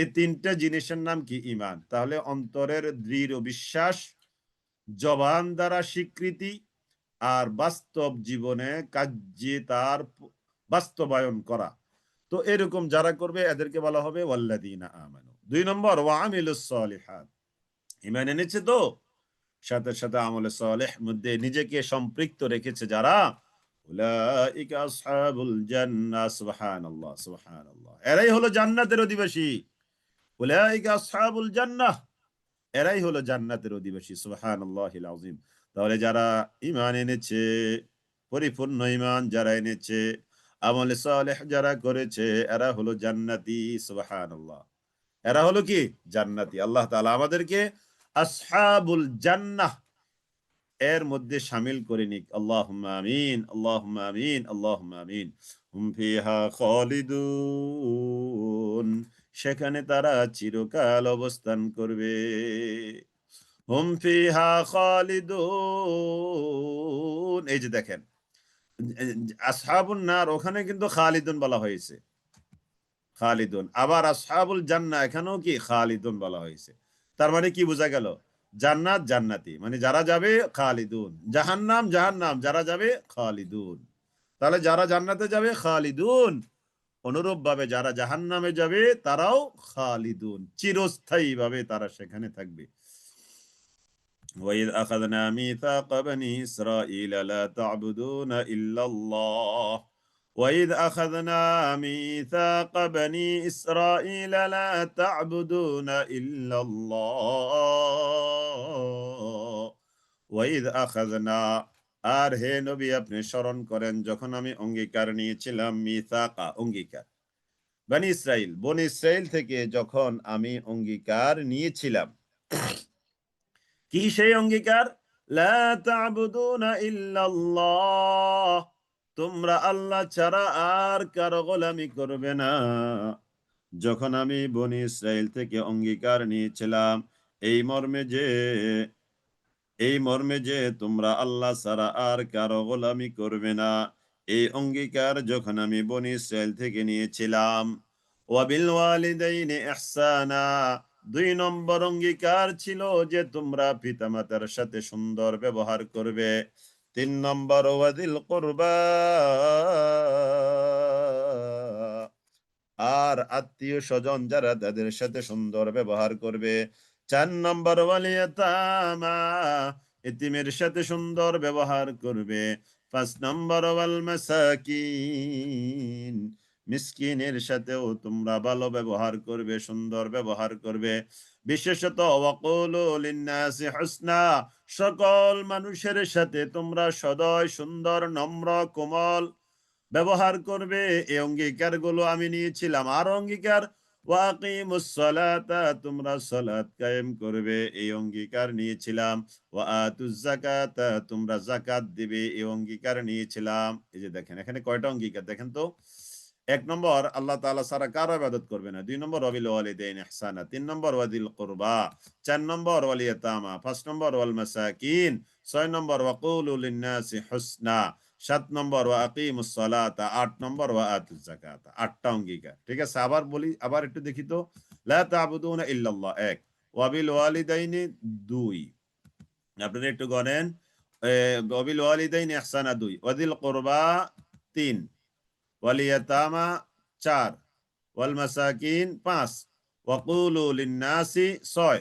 এই তিনটা জিনিসের নাম কি? ঈমান। তাহলে অন্তরের দৃঢ় বিশ্বাস, জবান দ্বারা স্বীকৃতি, আর বাস্তব জীবনে কার্যে তার বাস্তবায়ন করা। তো এরকম যারা করবে এদেরকে বলা হবে ওয়াল্লাযীনা আমানু। 2 নম্বর, ওয়া আমিলুস সলিহাত, ঈমান এনেছে তো সাথে সাথে আমলে সালেহ মধ্যে নিজেকে সম্পৃক্ত রেখেছে যারা, উলাইকা আসহাবুল জান্নাহ, সুবহানাল্লাহ সুবহানাল্লাহ, এরাই হলো জান্নাতের অধিবাসী। উলাইকা আসহাবুল জান্নাহ, এরাই হলো জান্নাতের অধিবাসী, সুবহানাল্লাহিল আযীম। তাহলে যারা ঈমান এনেছে, পরিপূর্ণ ঈমান যারা এনেছে, আমলে সালেহ যারা করেছে, এরা হলো জান্নাতি, সুবহানাল্লাহ। এরা হলো কি? জান্নাতি। আল্লাহ তাআলা আমাদেরকে আসহাবুল জান্নাহ এর মধ্যে শামিল করে নিক। আল্লাহুম্মা আমিন, আল্লাহুম্মা আমিন, আল্লাহুম্মা আমিন। হুম ফিহা খালিদুন, সেখানে তারা চিরকাল অবস্থান করবে। হুম ফিহা খালিদুন, এই যে দেখেন, আসহাবুন নার ওখানে কিন্তু খালিদুন বলা হয়েছে, খালিদুন। আবার আসহাবুল জান্নাহ এখানেও কি খালিদুন বলা হয়েছে। তার মানে কি বোঝা গেল? জান্নাত জান্নাতি, মানে যারা যাবে খালিদুন, জাহান্নাম জাহান্নাম, যারা যাবে খালিদুন। তাহলে যারা জান্নাতে যাবে খালিদুন, অনুরূপ ভাবে যারা জাহান্নামে যাবে তারাও খালিদুন, চিরস্থায়ী ভাবে তারা সেখানে থাকবে। وَإِذْ أَخَذْنَا مِيثَاقَ بَنِي إِسْرَائِيلَ لَا تَعْبُدُونَ إِلَّا اللَّهَ وَإِذْ أَخَذْنَا مِيثَاقَ بَنِي إِسْرَائِيلَ لَا تَعْبُدُونَ إِلَّا اللَّهَ وَإِذْ أَخَذْنَا, আর হে নবী আপনি স্মরণ করেন যখন আমি অঙ্গীকার নিয়েছিলাম, মিসাকা অঙ্গীকার, বনি ইসরাইল, বনি ইসরাইল থেকে যখন আমি অঙ্গীকার নিয়েছিলাম। কি সেই অঙ্গীকার? লা তা'বুদুনা ইল্লাল্লাহ, তোমরা আল্লাহ ছাড়া আর কারো গোলামি করবে না। যখন আমি বনি ইসরাইল থেকে অঙ্গীকার নিয়েছিলাম এই মর্মে যে, এই মর্মে যে তোমরা আল্লাহ ছাড়া আর কারো গোলামি করবে না, এই অঙ্গীকার যখন আমি বনি ইসরাইল থেকে নিয়েছিলাম। ওয়া বিল ওয়ালিদাইনি ইহসানা, 2 নম্বর অঙ্গীকার ছিল যে তোমরা পিতামাতার সাথে সুন্দর ব্যবহার করবে। 3 নম্বর, ওয়াদিল কুরবা, আর আত্মীয় স্বজন যারা তাদের সাথে সুন্দর ব্যবহার করবে। 4 নম্বর, ওয়াল ইয়াতামা, এতিমের সাথে সুন্দর ব্যবহার করবে। 5 নম্বর, ওয়াল মাসাকিন, মিসকিনের সাথেও তোমরা ভালো ব্যবহার করবে, সুন্দর ব্যবহার করবে। বিশেষত ওয়াকুলু লিন্নাসি হুসনা, সকল মানুষের সাথে তোমরা সদয়, সুন্দর, নম্র, কোমল ব্যবহার করবে। এই অঙ্গীকারগুলো আমি নিয়েছিলাম। আর অঙ্গীকার, ওয়াকিমুস সালাতা, তোমরা সালাত কায়েম করবে, এই অঙ্গীকার নিয়েছিলাম। ওয়া আতুজ যাকাতা, তোমরা যাকাত দিবে, এই অঙ্গীকার নিয়েছিলাম। এই যে দেখেন এখানে কয়টা অঙ্গীকার দেখেন তো। 1 নম্বর আল্লাহ তাআলা ছাড়া কারো ইবাদত করবে না। 2 নম্বর ওয়াবিল ওয়ালিদাইনি ইহসানা। 3 নম্বর ওয়াদিল কুরবা। 4 নম্বর ওয়াল ইয়াতামা। 5 নম্বর ওয়াল মাসাকিন। 6 নম্বর ওয়াকুলু লিন-নাসি হুসনা। 7 নম্বর ওয়া আকিমুস সালাতা। 8 নম্বর ওয়া আতুজ যাকাতা। 8টা অঙ্গীকার। ঠিক আছে, আবার বলি, আবার একটু দেখি তো। লা তা'বুদুনা ইল্লাল্লাহ 1, ওয়াবিল ওয়ালিদাইনি 2, আপনারা একটু গণেন, ওয়াবিল ওয়ালিদাইনি ইহসানা 2, ওয়াদিল কুরবা 3, ওয়াল ইয়াতামা 4, ওয়াল মাসাকিন 5, ওয়াকুলু লিন-নাসি 6,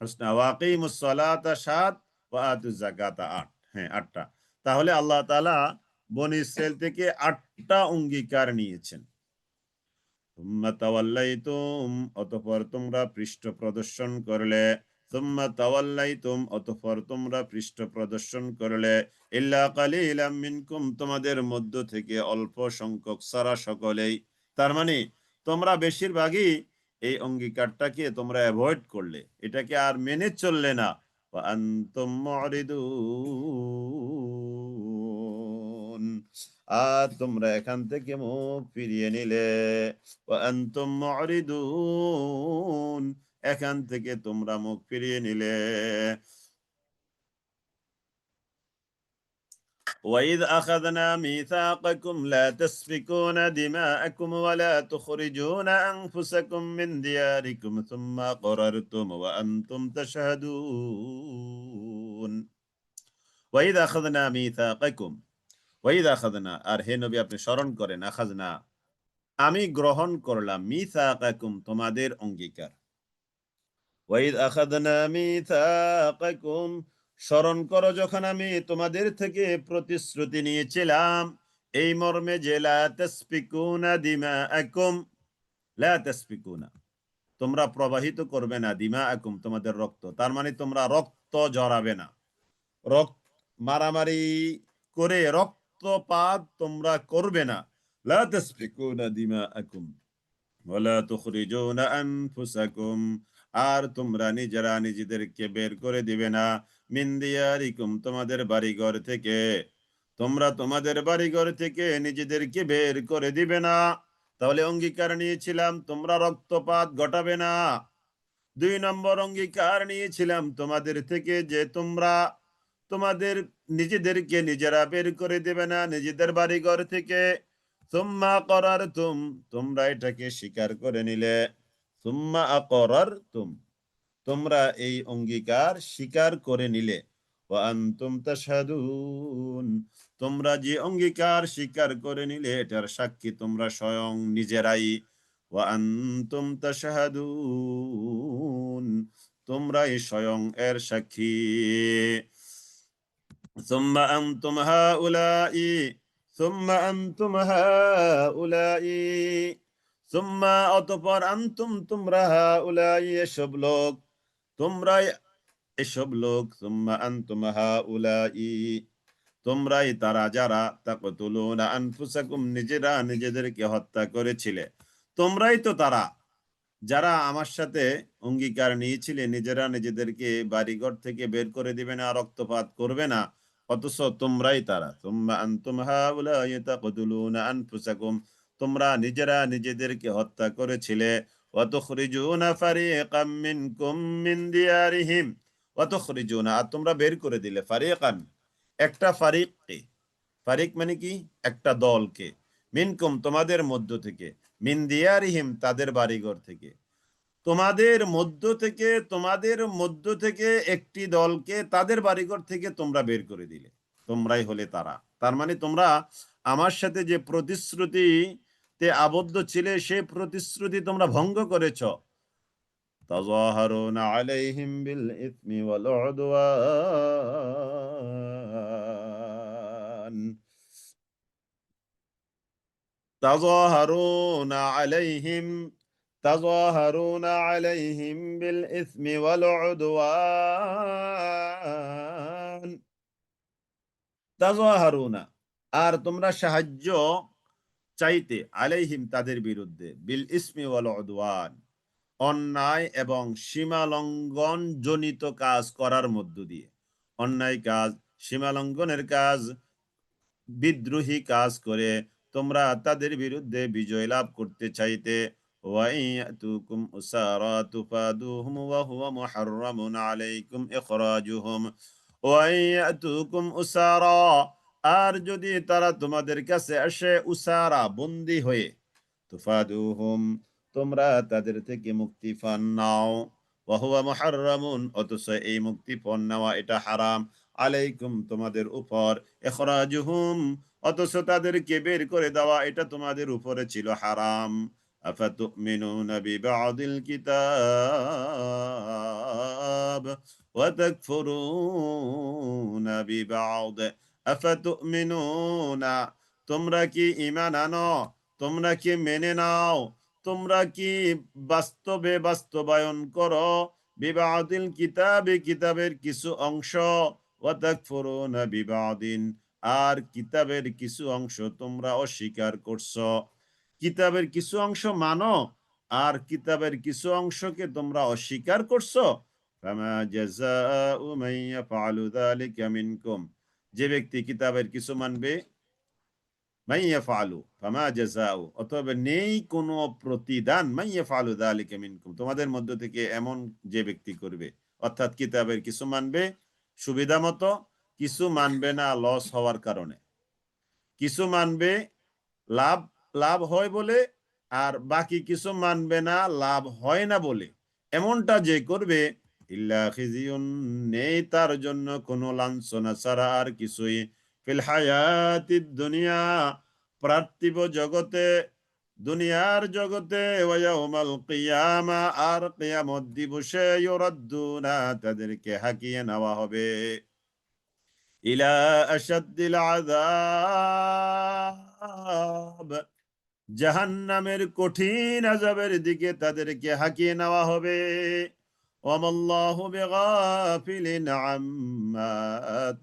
হুসনা, ওয়া আকিমুস সালাতা 7, ওয়া আতুজ যাকাতা 8। হ্যাঁ 8টা। তাহলে আল্লাহ তাআলা বনি ইসরাইল থেকে 8টা অঙ্গীকার নিয়েছেন। সুম্মা তাওয়াল্লাইতুম, অতঃপর তোমরা পৃষ্ঠ প্রদর্শন করলে। সুম্মা তাওয়াল্লাইতুম, অতঃপর তোমরা পৃষ্ঠ প্রদর্শন করলে। ইল্লা কালিলাম মিনকুম, তোমাদের মধ্য থেকে অল্প সংখ্যক ছাড়া সকলেই। তার মানে তোমরা বেশিরভাগই এই অঙ্গীকারটাকে তোমরা অ্যাভয়েড করলে, এটাকে আর মেনে চললে না। ওয়া আনতুম মুরিদুন, আর তোমরা এখান থেকে মুখ ফিরিয়ে নিলে। ওয়া আনতুম মুরিদুন, এখান থেকে তোমরা মুখ ফিরিয়ে নিলে। وَإِذْ أَخَذْنَا مِيثَاقَكُمْ لَا تَسْفِكُونَ دِمَاءَكُمْ وَلَا تُخْرِجُونَ أَنفُسَكُمْ مِنْ دِيَارِكُمْ ثُمَّ أَقْرَرْتُمْ وَأَنْتُمْ تَشْهَدُونَ وَإِذْ أَخَذْنَا مِيثَاقَكُمْ, ওয়াইদ আখাযনা, আর হে নবী আপনি স্মরণ করেন, আখাযনা আমি গ্রহণ করলাম, মিসাকাকুম তোমাদের অঙ্গীকার। ওয়াইদ আখাযনা মিসাকাকুম, স্মরণ করো যখন আমি তোমাদের থেকে প্রতিশ্রুতি নিয়েছিলাম এই মর্মে যে লা তাসফিকুনা দিমাআকুম, লা তাসফিকুনা তোমরা প্রবাহিত করবে না, দিমাআকুম তোমাদের রক্ত, তার মানে তোমরা রক্ত ঝরাবে না, রক্ত মারামারি করে রক্তপাত তোমরা করবে না। লা তাসফিকুনা দিমাআকুম ওয়ালা তুখরিজুনা আনফুসাকুম, আর তোমরা নিজেরা নিজেদেরকে বের করে দিবে না, মিন দিয়ারিকুম তোমাদের বাড়িঘর থেকে, তোমরা তোমাদের বাড়িঘর থেকে নিজেদেরকে বের করে দিবে না। তাহলে অঙ্গীকার নিয়েছিলাম তোমরা রক্তপাত ঘটাবে না। 2 নম্বর অঙ্গীকার নিয়েছিলাম তোমাদের থেকে যে তোমরা তোমাদের নিজেদেরকে নিজেরা বের করে দেবে না নিজেদের বাড়িঘর থেকে। সুম্মা আকরারতুম, তোমরা এটাকে স্বীকার করে নিলে। সুম্মা আকরারতুম, তোমরা এই অঙ্গীকার স্বীকার করে নিলে। ওয়া আনতুম তাশহাদুন, তোমরা যে অঙ্গীকার স্বীকার করে নিলে এটার সাক্ষী তোমরা স্বয়ং নিজেরাই। ওয়া আনতুম তাশহাদুন, তোমরাই স্বয়ং এর সাক্ষী। সুম্মা আনতুম হাউলাই, সুম্মা আনতুম হাউলাই, সুম্মা অতঃপর আনতুম তোমরা, হাউলাই এসব লোক, তোমরাই এসব লোক, সুম্মা আনতুম হাউলাই তোমরাই তারা যারা তাকতুলুনা আনফুসাকুম নিজেরা নিজেদেরকে হত্যা করেছিলে। তোমরাই তো তারা যারা আমার সাথে অঙ্গীকার নিয়েছিলে নিজেরা নিজেদেরকে বাড়িঘর থেকে বের করে দিবে না, রক্তপাত করবে না, অথচ তোমরাই তারা। সুম্মা আনতুম হাউলাই তাকতুলুনা আনফুসাকুম, তোমরা নিজেরা নিজেদেরকে হত্যা করেছিলে। ওয়া তুখরিজুনা ফারিকাম মিনকুম মিন দিয়ারিহিম, ওয়া তুখরিজুনা আর তোমরা বের করে দিলে, ফারিকান একটা ফারিককে, ফারিক মানে কি একটা দলকে, মিনকুম তোমাদের মধ্য থেকে, মিন দিয়ারিহিম তাদের বাড়িঘর থেকে, তোমাদের মধ্য থেকে, তোমাদের মধ্য থেকে একটি দলকে তাদের বাড়িঘর থেকে তোমরা বের করে দিলে। তোমরাই হলে তারা। তার মানে তোমরা আমার সাথে যে প্রতিশ্রুতিতে আবদ্ধ ছিলে সেই প্রতিশ্রুতি তোমরা ভঙ্গ করেছ। তাযাহারুনা আলাইহিম বিল ইসমি ওয়াল উদওয়ান, তাযাহারুনা আলাইহিম, তাযাহারুনা আলাইহিম বিল ইসমি ওয়াল উদওয়ান, তাযাহারুনা আর তোমরা সাহায্য চাইতে আলাইহিম তাদের বিরুদ্ধে বিল ইসমি ওয়াল উদওয়ান অন্যায় এবং সীমালঙ্ঘন জনিত কাজ করার মধ্য দিয়ে। অন্যায় কাজ, সীমালঙ্ঘনের কাজ, বিদ্রোহী কাজ করে তোমরা তাদের বিরুদ্ধে বিজয় লাভ করতে চাইতে। ওয়াইয়াতুকুম উসারা তুফাদুহুম ওয়া হুয়া মুহাররামুন আলাইকুম ইখরাজুহুম ওয়াইয়াতুকুম উসারা, আর যদি তারা তোমাদের কাছে আসে উসারা বন্দী হয়ে, তুফাদুহুম তোমরা তাদের থেকে মুক্তিপণ নাও, ওয়া হুয়া মুহাররামুন অথচ এই মুক্তিপণ নেওয়া এটা হারাম, আলাইকুম তোমাদের উপর, ইখরাজুহুম অথচ তাদেরকে বের করে দেওয়া এটা তোমাদের উপরে ছিল হারাম। আফাতুমিনুনা বিবাদিল কিতাব ওয়া তাকফুরুনা বিবাদ। আফাতুমিনুনা তোমরা কি ঈমান আনো, তোমরা কি মেনে নাও, তোমরা কি বাস্তবে বাস্তবায়ন করো বিবাদিল কিতাবে কিতাবের কিছু অংশ, ওয়া তাকফুরুনা বিবাদিন আর কিতাবের কিছু অংশ তোমরা অস্বীকার করছো। কিতাবের কিছু অংশ মানো আর কিতাবের কিছু অংশকে তোমরা অস্বীকার করছো। ফামা জাযাউ মান ইয়াফআলু যালিকা মিনকুম, যে ব্যক্তি কিতাবের কিছু মানবে, মান ইয়াফআলু ফামা জাযাউ অতএব নেই কোনো প্রতিদান, মান ইয়াফআলু যালিকা মিনকুম তোমাদের মধ্য থেকে এমন যে ব্যক্তি করবে, অর্থাৎ কিতাবের কিছু মানবে সুবিধা মতো, কিছু মানবে না লস হওয়ার কারণে, কিছু মানবে লাভ লাভ হয় বলে, আর বাকি কিছু মানবে না লাভ হয় না বলে, এমনটা যে করবে, ইল্লা খিজিউন নেই তার জন্য কোনো লাঞ্ছনা ছাড়া আর কিছুই, ফিল হায়াতিদ দুনিয়া পার্থিব জগতে, দুনিয়ার জগতে, ওয়া ইয়াউমাল কিয়ামা আর কিয়ামত দিবসে, ইউরাদ্দুনা তাদেরকে হাকিয়ে নেওয়া হবে, ইলা আশাদ্দিল আযাব জাহান্নামের কঠিন আযাবের দিকে তাদেরকে হাকিয়ে নেওয়া হবে। ওয়ামাল্লাহু বিগাফিলিন আম্মা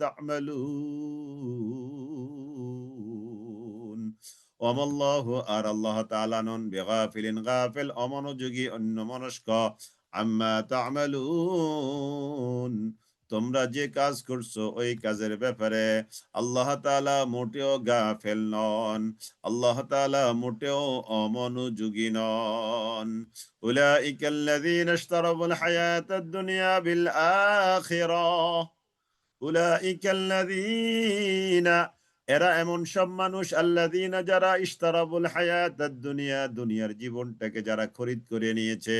তা'মালুন, ওয়ামাল্লাহু আর আল্লাহ তাআলা নন বিগাফিলিন গাফিল অমনোযোগী অন্যমনস্ক, আম্মা তা'মালুন তোমরা যে কাজ করছো ওই কাজের ব্যাপারে আল্লাহ তাআলা মোটেও গাফেল নন, আল্লাহ তাআলা মোটেও অমনোযোগী নন। উলাইকাল্লাযীনা ইশতারাউল হায়াতাদ দুনিয়া বিল আখিরাহ, উলাইকাল্লাযীনা এরা এমন সব মানুষ, আল্লাযীনা যারা ইশতারাউল হায়াতাদ দুনিয়া দুনিয়ার জীবনটাকে যারা খরিদ করে নিয়েছে,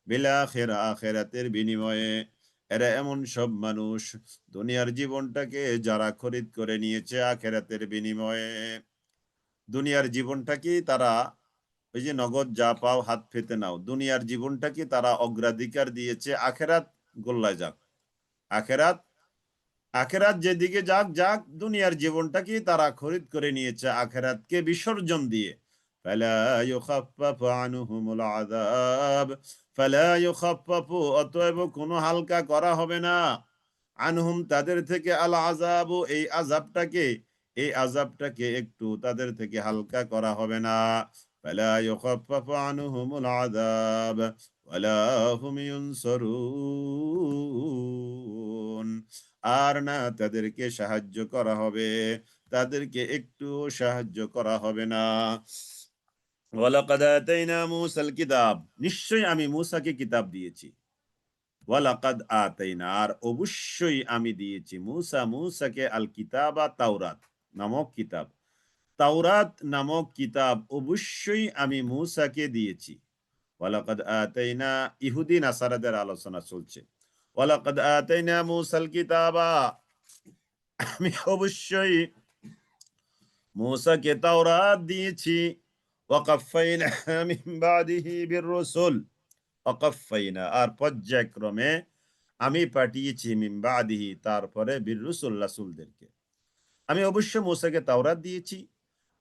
বিল আখিরা আখিরাতের বিনিময়ে, এরা এমন সব মানুষ দুনিয়ার জীবনটাকে যারা খরিদ করে নিয়েছে আখিরাতের বিনিময়ে। দুনিয়ার জীবনটাকে তারা ওই যে নগদ যা পাও হাত পেতে নাও, দুনিয়ার জীবনটাকে তারা অগ্রাধিকার দিয়েছে আখেরাত গোল্লায় যাক, আখেরাত আখেরাত যেদিকে যাক যাক, দুনিয়ার জীবনটাকে তারা খরিদ করে নিয়েছে আখেরাতকে বিসর্জন দিয়ে। ফালা ইউখাফফাফু আনহুমুল আযাব, ফালা ইউখাফফাফু অতএব কোনো হালকা করা হবে না, আনহুম তাদের থেকে, আল আযাবু এই আযাবটাকে একটু তাদের থেকে হালকা করা হবে না। ফালা ইউখাফফাফু আনহুমুল আযাব ওয়ালা হুম ইউনসারুন, আর না তাদেরকে সাহায্য করা হবে, তাদেরকে একটু সাহায্য করা হবে না। ওয়ালাকাদ আতাইনা মূসাল কিতাব, নিশ্চয়ই আমি মূসাকে কিতাব দিয়েছি। ওয়ালাকাদ আতাইনা আর অবশ্যই আমি দিয়েছি, মূসাকে আল কিতাবা তাওরাত নামক কিতাব, তাওরাত নামক কিতাব অবশ্যই আমি মূসাকে দিয়েছি। ওয়ালাকাদ আতাইনা ইহুদি নাসারাদের আলোচনা চলছে। ওয়ালাকাদ আতাইনা মূসাল কিতাবা আমি অবশ্যই মূসাকে তাওরাত দিয়েছি। ওয়াকাফাইনা মিন বাদিহি বির-রুসুল, ওয়াকাফাইনা আর পর্যায়ক্রমে আমি পাঠিয়েছি, মিন বাদিহি তারপরে, বির-রুসুল রাসূলদেরকে। আমি অবশ্য মূসাকে তাওরাত দিয়েছি,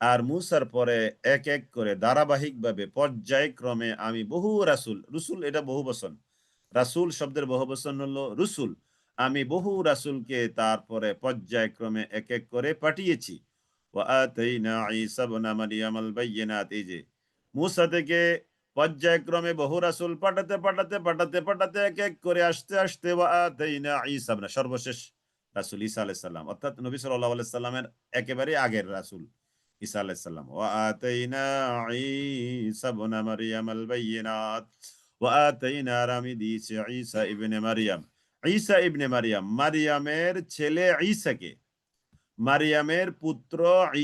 আর মূসার পরে এক এক করে ধারাবাহিকভাবে পর্যায়ক্রমে আমি বহু রাসূল, রসুল এটা বহু বচন, রাসূল শব্দের বহু বচন হলো রসুল, আমি বহু রাসূলকে তারপরে পর্যায়ক্রমে এক এক করে পাঠিয়েছি। ওয়া আতাইনা ঈসা ইবনা মারইয়ামাল বাইয়িনাত। এই যে মুসা থেকে পর্যায়ক্রমে বহু রাসূল পাঠাতে এক এক করে আসতে ওয়া আতাইনা ঈসা ইবনা, সর্বশেষ রাসূল ঈসা আলাইহিস সালাম, অর্থাৎ নবী সাল্লাল্লাহু আলাইহি সাল্লামের একেবারে আগের রাসূল ঈসা আলাইহিস সালাম। ওয়া আতাইনা ঈসা ইবনা মারইয়ামাল বাইয়িনাত, ওয়া আতাইনা, আর আমি দিয়েছি ঈসা ইবনে মারইয়াম। ঈসা ইবনে মারইয়াম, মারইয়ামের ছেলে ঈসাকে, মারইয়ামের পুত্র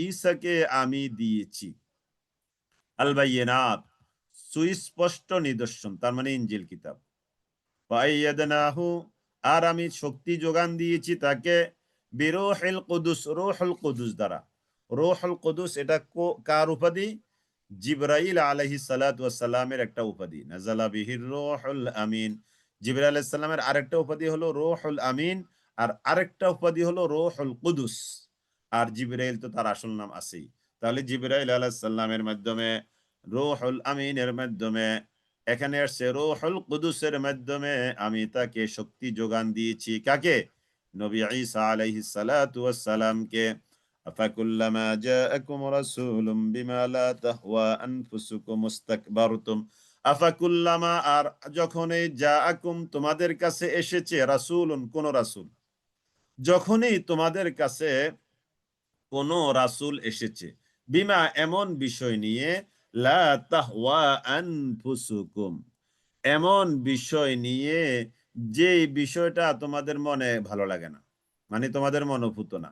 ঈসাকে আমি দিয়েছি আল বাইয়িনাত, সুস্পষ্ট নিদর্শন, তার মানে ইনজিল কিতাব। ওয়াইয়াদনাহু, আর আমি শক্তি যোগান দিয়েছি তাকে বিরূহিল কুদুস, রূহুল কুদুস দ্বারা। রূহুল কুদুস এটা কার উপাধি? জিবরাইল আলাইহিস সালাতু ওয়াস সালামের একটা উপাধি। নাযালা বিহির রূহুল আমিন। জিবরাইল আলাইহিস সালামের আরেকটা উপাধি হলো রূহুল আমিন, আর আরেকটা উপাধি হলো রূহুল কুদুস। আর জিবরাইল তো তার আসল নাম আছেই। তাহলে জিবরাইল আলাইহিস সালামের মাধ্যমে, রূহুল আমিনের মাধ্যমে, এখানে আসছে রূহুল কুদুসের মাধ্যমে আমি তাকে শক্তি যোগান দিয়েছি। কাকে? নবী ঈসা আলাইহিস সালাতু ওয়াস সালামকে। আফাকুল্লামা জাআকুম রাসূলুম বিমা লা তাহওয়া আনফুসুকুম ইস্তাকবারতুম। আফাকুল্লামা, আর যখনই জাআকুম তোমাদের কাছে এসেছে, রাসূলুন কোন রাসূল, যখনই তোমাদের কাছে কোন রাসূল এসেছে, বিমা এমন বিষয় নিয়ে, লা তাহওয়া আনফুসুকুম এমন বিষয় নিয়ে যে বিষয়টা তোমাদের মনে ভালো লাগে না, মানে তোমাদের মনোভূত না,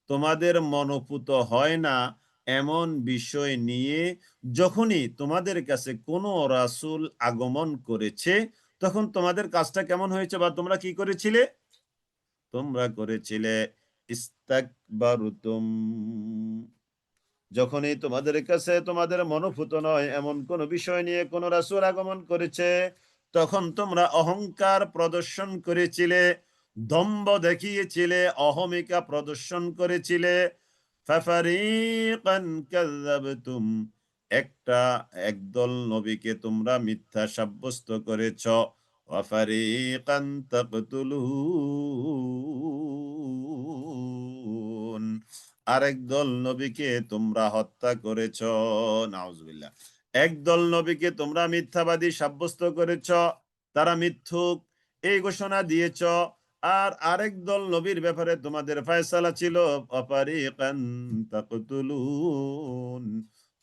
তোমাদের মনোভূত হয় না, এমন বিষয় নিয়ে যখনই তোমাদের কাছে কোনো রাসূল আগমন করেছে, তখন তোমাদের কাজটা কেমন হয়েছে বা তোমরা কি করেছিলে? তোমরা করেছিলে ইস্তাকবারতুম। যখনই তোমাদের কাছে তোমাদের মনোভূত নয় এমন কোন বিষয় নিয়ে কোন রাসূল আগমন করেছে, তখন তোমরা অহংকার প্রদর্শন করেছিলে, দম্ভ দেখিয়েছিলে, অহমিকা প্রদর্শন করেছিলে। ফাফারিকান কাযাবতুম, একদল নবীকে তোমরা মিথ্যা সাব্যস্ত করেছ। ওয়া ফারিকান তাকতুলুন, আরেক দল নবীকে তোমরা হত্যা করেছ। নাউজুবিল্লাহ। একদল নবীকে তোমরা মিথ্যাবাদী সাব্যস্ত করেছ, তারা মিথ্যুক, এই ঘোষণা দিয়েছ। আর আরেক দল নবীর ব্যাপারে তোমাদের ফয়সালা ছিল ফারিকান তাকতুলুন,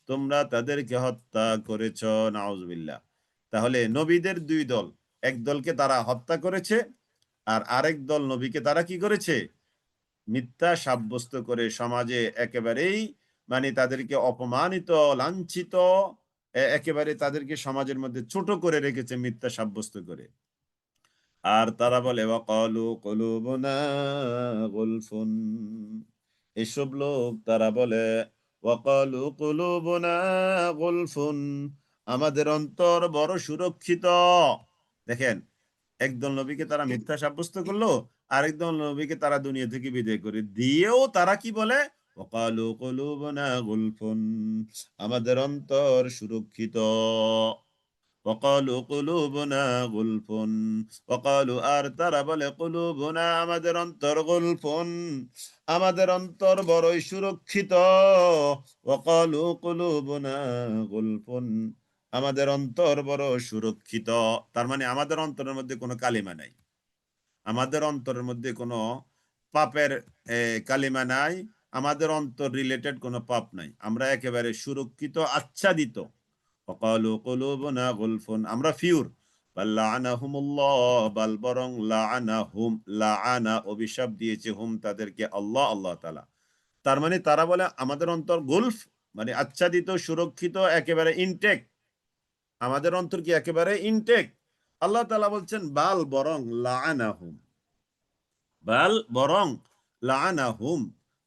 তোমরা তাদেরকে হত্যা করেছ। নাউজুবিল্লাহ। তাহলে নবীদের দুই দল, এক দলকে তারা হত্যা করেছে, আর আরেক দল নবীকে তারা কি করেছে? মিথ্যা সাব্যস্ত করে সমাজে একেবারেই, মানে তাদেরকে অপমানিত, লাঞ্ছিত, একেবারে তাদেরকে সমাজের মধ্যে ছোট করে রেখেছে মিথ্যা সাব্যস্ত করে। আর তারা বলে ওয়াকালু কুলুবুনা গুলফুন, এসব লোক তারা বলে ওয়াকালু কুলুবুনা গুলফুন, আমাদের অন্তর বড় সুরক্ষিত। দেখেন, একদল নবীকে তারা মিথ্যা সাব্যস্ত করলো, আরেকদল নবীকে তারা দুনিয়া থেকে বিদায় করে দিয়েও তারা কি বলে? ওয়াকালু কুলুবুনা গুলফুন, আমাদের অন্তর সুরক্ষিত। ওয়াকালু কুলুবুনা গুলফুন, ওয়াকালু, আর তারা বলে কুলুবুনা, আমাদের অন্তর, গুলফুন, আমাদের অন্তর বড়ই সুরক্ষিত। ওয়াকালু কুলুবুনা গুলফুন, আমাদের অন্তর বড় সুরক্ষিত। তার মানে আমাদের অন্তরের মধ্যে কোনো কালিমা নাই, আমাদের অন্তরের মধ্যে কোনো পাপের কালিমা নাই, আমাদের অন্তর রিলেটেড কোনো পাপ নাই, আমরা একেবারে সুরক্ষিত, আচ্ছাদিত। وقالوا قلوبنا غلف, আমরা ফিউর। বাল লাআনাহুমুল্লাহ, বাল বরং লাআনাহুম, লাআনা অভিশাপ দিয়েছে, হুম তাদেরকে, আল্লাহ, আল্লাহ তাআলা। তার মানে তারা বলে আমাদের অন্তর গুলফ, মানে আচ্ছাদিত, সুরক্ষিত, একেবারে ইনটেক, আমাদের অন্তর কি একেবারে ইনটেক। আল্লাহ তাআলা বলছেন বাল বরং লাআনাহুম, বাল বরং লাআনাহুম,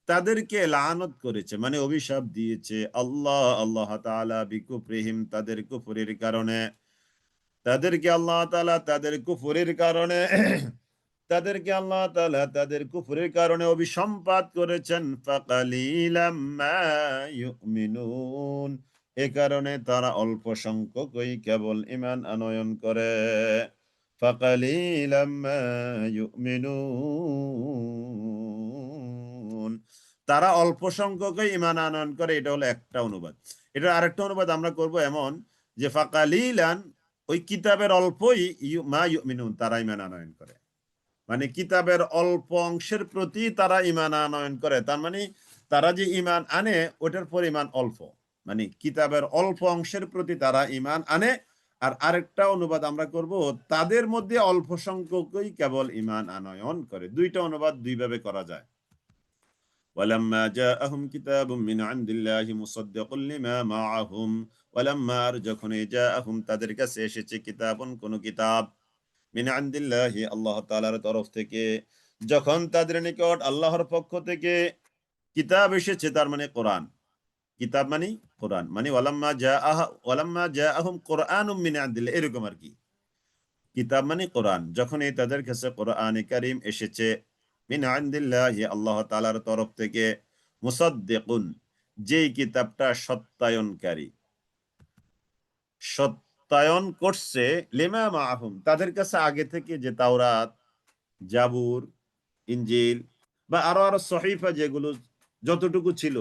তাদেরকে লানত করেছে, মানে অভিশাপ দিয়েছে আল্লাহ, আল্লাহ তাআলা, বিকুফরিহিম, তাদের কুফরের কারণে, তাদেরকে আল্লাহ তাআলা তাদের কুফরের কারণে, তাদেরকে আল্লাহ তাআলা তাদের কুফরের কারণে অভিসম্পাত করেছেন। ফাকালিলাম মা ইউমিনুন, এ কারণে তারা অল্প সংখ্যকই কেবল ঈমান আনয়ন করে। ফাকালিলাম মা ইউমিনুন, তারা অল্প সংখ্যকই ঈমান আনয়ন করে, এটা হলো একটা অনুবাদ। এটা আরেকটা অনুবাদ আমরা করব এমন যে ফাকালিলান, ওই কিতাবের অল্পই মা ইউমিনুন, তারা ঈমান আনয়ন করে। মানে কিতাবের অল্প অংশের প্রতি তারা ঈমান আনয়ন করে, তার মানে তারা যে ঈমান আনে ওটার পরিমাণ অল্প, মানে কিতাবের অল্প অংশের প্রতি তারা ঈমান আনে। আর আরেকটা অনুবাদ আমরা করব, তাদের মধ্যে অল্প সংখ্যকই কেবল ঈমান আনয়ন করে। দুইটা অনুবাদ দুইভাবে করা যায়। ওয়ালাম্মা জাআহুম কিতাবুম মিন ইনদিল্লাহি মুসাদ্দিকুল লিমা মাআহুম, ওয়ালাম্মা, যখন জাআহুম তাদের কাছে এসেছে, কিতাবুন কোন কিতাব, মিন ইনদিল্লাহি আল্লাহ তাআলার তরফ থেকে, যখন তাদের নিকট আল্লাহর পক্ষ থেকে কিতাব এসেছে, তার মানে কোরআন। কিতাব মানে কোরআন, মানে ওয়ালাম্মা জাআহুম কুরআনুম মিন ইনদিল্লাহ, এরকম আর কি। কিতাব মানে কোরআন, যখন তাদের কাছে কোরআনে কারীম এসেছে, মিন ইনদিল্লাহি আল্লাহ তাআলার তরফ থেকে, মুসাদ্দিকুন, যেই কিতাবটা সত্যায়নকারী, সত্যায়ন করছে, লিমা মাআহুম, তাদের কাছে আগে থেকে যে তাওরাত, জাবুর, ইনজিল বা আরো আরো সহিফা যেগুলো যতটুকু ছিল,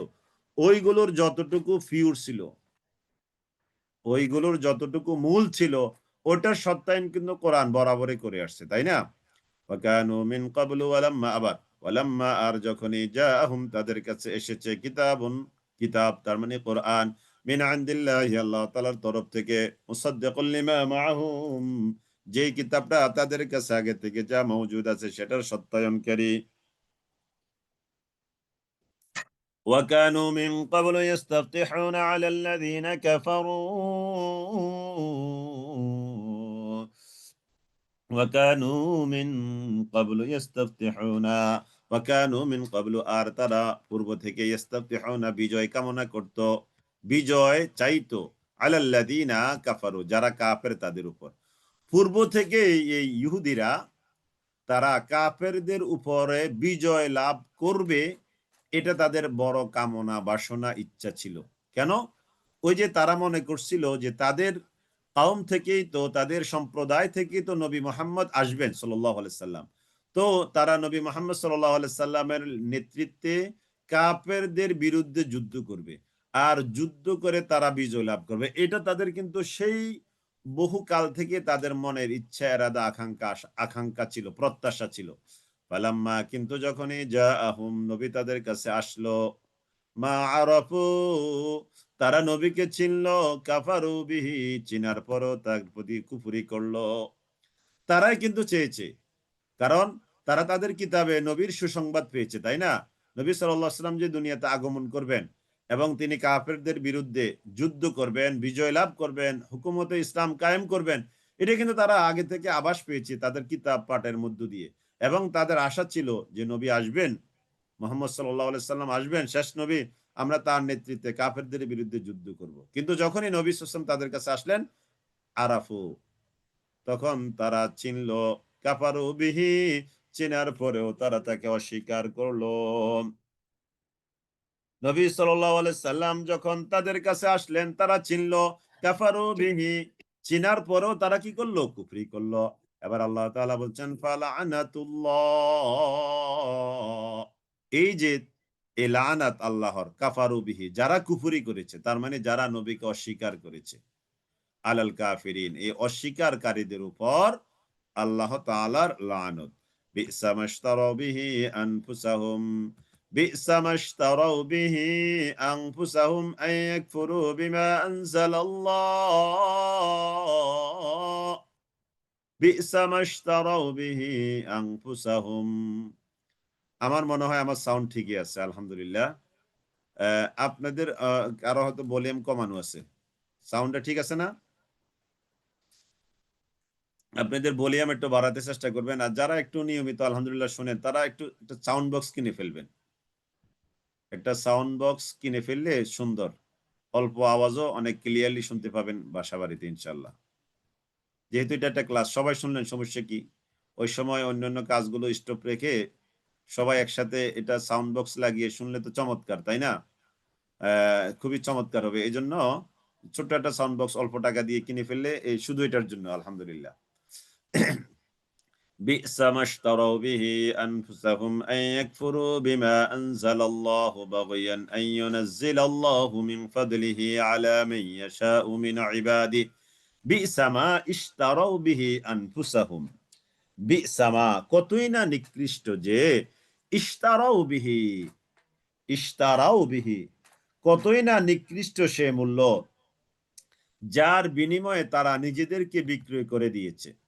ওইগুলোর যতটুকু ফিউর ছিল, ওইগুলোর যতটুকু মূল ছিল, ওটার সত্যায়ন কিন্তু কোরআন বরাবরই করে আসছে, তাই না? ওয়াকানু মিন ক্বাবলু, ওয়ালাম্মা, আবার ওয়ালাম্মা, আর যখনই জাআহুম তাদের কাছে এসেছে, কিতাবুন, কিতাব তার মানে কোরআন, মিন ইনদিল্লাহি আল্লাহ তাআলার তরফ থেকে, মুসাদ্দিকুল লিমা মাআহুম, যেই কিতাবটা তাদের কাছে আগে থেকে যা মওজুদ আছে সেটার সত্যায়নকারী। وكانوا من قبل يستفتحون على الذين كفروا وكانوا من قبل يستفتحون وكانوا من قبل, আর তারা পূর্ব থেকে ইস্তাফতিহুনা, বিজয় কামনা করত, বিজয় চাইতো, আলাল্লাযিনা কাফারু, যারা কাফের তাদের উপর। পূর্ব থেকে এই ইহুদিরা, তারা কাফেরদের উপরে বিজয় লাভ করবে, এটা তাদের বড় কামনা, বাসনা, ইচ্ছা ছিল। কেন? ওই যে তারা মনে করছিল যে তাদের কওম থেকেই তো, তাদের সম্প্রদায় থেকেই তো নবী মুহাম্মদ আসবেন সাল্লাল্লাহু আলাইহি সাল্লাম। তো তারা নবী মুহাম্মদ সাল্লাল্লাহু আলাইহি সাল্লামের নেতৃত্বে কাফেরদের বিরুদ্ধে যুদ্ধ করবে, আর যুদ্ধ করে তারা বিজয় লাভ করবে। এটা তাদের কিন্তু সেই বহুকাল থেকে তাদের মনের ইচ্ছা, এরাদা, আকাঙ্ক্ষা ছিল, প্রত্যাশা ছিল। ফালাম্মা, কিন্তু যখনই জাআহুম, নবী তাদের কাছে আসলো, মা আরাফু, তারা নবীকে চিনলো, কাফারু বিহি, চিনার পরও তার প্রতি কুফরি করলো। তারাই কিন্তু চেয়েছে, কারণ তারা তাদের কিতাবে নবীর সুসংবাদ পেয়েছে, তাই না? নবী সাল্লাল্লাহু আলাইহি ওয়াসাল্লাম যে দুনিয়াতে আগমন করবেন এবং তিনি কাফেরদের বিরুদ্ধে যুদ্ধ করবেন, বিজয় লাভ করবেন, হুকুমতে ইসলাম কায়েম করবেন, এটা কিন্তু তারা আগে থেকে আভাস পেয়েছে তাদের কিতাব পাঠের মধ্য দিয়ে। এবং তাদের আশা ছিল যে নবী আসবেন, মুহাম্মদ সাল্লাল্লাহু আলাইহি সাল্লাম আসবেন, শেষ নবী, আমরা তার নেতৃত্বে কাফেরদের বিরুদ্ধে যুদ্ধ করব। কিন্তু যখনই নবী সাল্লাল্লাহু আলাইহি ওয়াসাল্লাম তাদের কাছে আসলেন, আরাফু, তখন তারা চিনল, কাফারু বিহি, চেনার পরেও তারা তাকে অস্বীকার করলো। নবী সাল্লাল্লাহু আলাইহি সাল্লাম যখন তাদের কাছে আসলেন, তারা চিনল, কাফারু বিহি, চিনার পরেও তারা কি করলো? কুফরি করলো। এবার আল্লাহ তাআলা বলছেন, ফালানাতুল্লাহ, এই যে এই লানাত আল্লাহর, কাফারু বিহি, যারা কুফরি করেছে, তার মানে যারা নবীকে অস্বীকার করেছে, আলাল কাফিরিন, এই অস্বীকারীদের উপর আল্লাহ তাআলার লানত। বি'সা মাশতারাউ বিহি আনফুসাহুম, বি'সা মাশতারাউ বিহি আনফুসাহুম আন ইয়াকফুরু বিমা আনজালাল্লাহ, বি'সা মাশতারাউ বিহি আনফুসাহুম। আমার মনে হয় আমার সাউন্ড ঠিকই আছে, আলহামদুলিল্লাহ। আপনাদের কারো হয়তো ভলিউম কমানো আছে। সাউন্ডটা ঠিক আছে না? আপনাদের ভলিউম একটু বাড়াতে চেষ্টা করবেন, আর যারা একটু নিয়মিত আলহামদুলিল্লাহ শুনেন, তারা একটু একটা সাউন্ড বক্স কিনে ফেলবেন। একটা সাউন্ড বক্স কিনে ফেললে সুন্দর, অল্প আওয়াজও অনেক ক্লিয়ারলি শুনতে পাবেন বাসা বাড়িতে ইনশাল্লাহ। যেহেতু এটা একটা ক্লাস, সবাই শুনলেন, সমস্যা কি? ওই সময় অন্যান্য কাজগুলো স্টপ রেখে সবাই একসাথে এটা সাউন্ড বক্স লাগিয়ে শুনলে তো চমৎকার, তাই না? খুবই চমৎকার হবে। এই জন্য ছোট্ট একটা সাউন্ড বক্স অল্প টাকা দিয়ে কিনে ফেললে, এই শুধু এটার জন্য, আলহামদুলিল্লাহ। بئس ما اشتروا به أنفسهم أن يكفروا بما أنزل الله بغيا أن ينزل الله من فضله على من يشاء من عباده بئس ما اشتروا به أنفسهم بئس ما কতই না নিকৃষ্ট যে ইশতারাউ বিহি ইশতারাউ বিহি কতই না নিকৃষ্ট সে মূল্য যার বিনিময়ে তারা নিজেদেরকে বিক্রয় করে দিয়েছে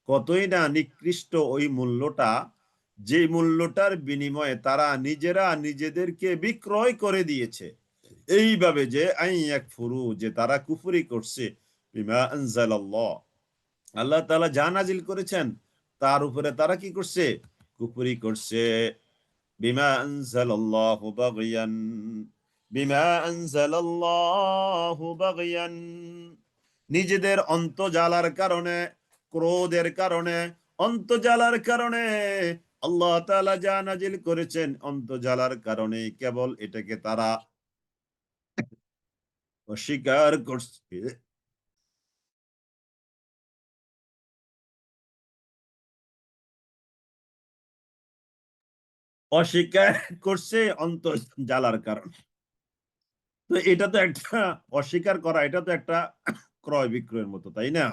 কতই না নিকৃষ্ট ওই মূল্যটা যে মূল্যটার বিনিময়ে তারা নিজেরা নিজেদেরকে বিক্রয় করে দিয়েছে এইভাবে যে আইয়াকফুরু যে তারা কুফরি করছে বিমা আনজালাল্লাহ আল্লাহ তাআলা যা নাজিল করেছেন তার উপরে তারা কি করছে কুফরি করছে বিমা আনজালাল্লাহু বাগয়ান বিমা আনজালাল্লাহু বাগয়ান নিজেদের অন্তর্জালার কারণে ক্রোধের কারণে অন্তর্জালার কারণে আল্লাহ তাআলা যা নাজিল করেছেন অন্তর্জালার কারণে কেবল এটাকে তারা অস্বীকার করছে অস্বীকার করছে অন্তর্জালার কারণে তো এটা তো একটা অস্বীকার করা এটা তো একটা ক্রয় বিক্রয়ের মতো তাই না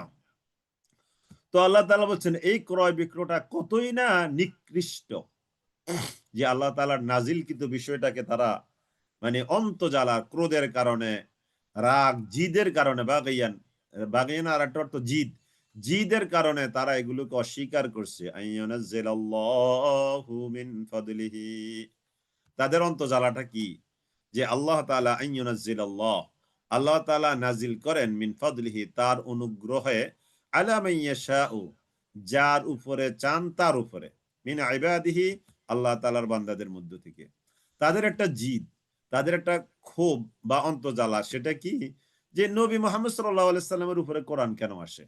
তো আল্লাহ তাআলা বলছেন এই ক্রয় বিক্রয়টা কতই না নিকৃষ্ট যে আল্লাহ তাআলার নাজিলকৃত বিষয়টাকে তারা মানে অন্তর্জালার ক্রোধের কারণে রাগ জিদের কারণে বাগাইয়ান আর একটা অর্থ জিদ জিদের কারণে তারা এগুলোকে অস্বীকার করছে আইয়ুনাজ্জিলাল্লাহু মিন ফাদলিহি তাদের অন্তর্জালাটা কি যে আল্লাহ তাআলা আইয়ুনাজ্জিলাল্লাহ আল্লাহ তাআলা নাজিল করেন মিন ফাদলিহি তার অনুগ্রহে আলা মান ইয়াশাউ যার উপরে চান তার উপরে মিন ইবাদিহি আল্লাহ তাআলার বান্দাদের মধ্য থেকে তাদের একটা জিদ তাদের একটা ক্ষোভ বা অন্তর্জালা সেটা কি যে নবী মুহাম্মদ সাল্লাল্লাহু আলাইহি সাল্লামের উপরে কোরআন কেন আসে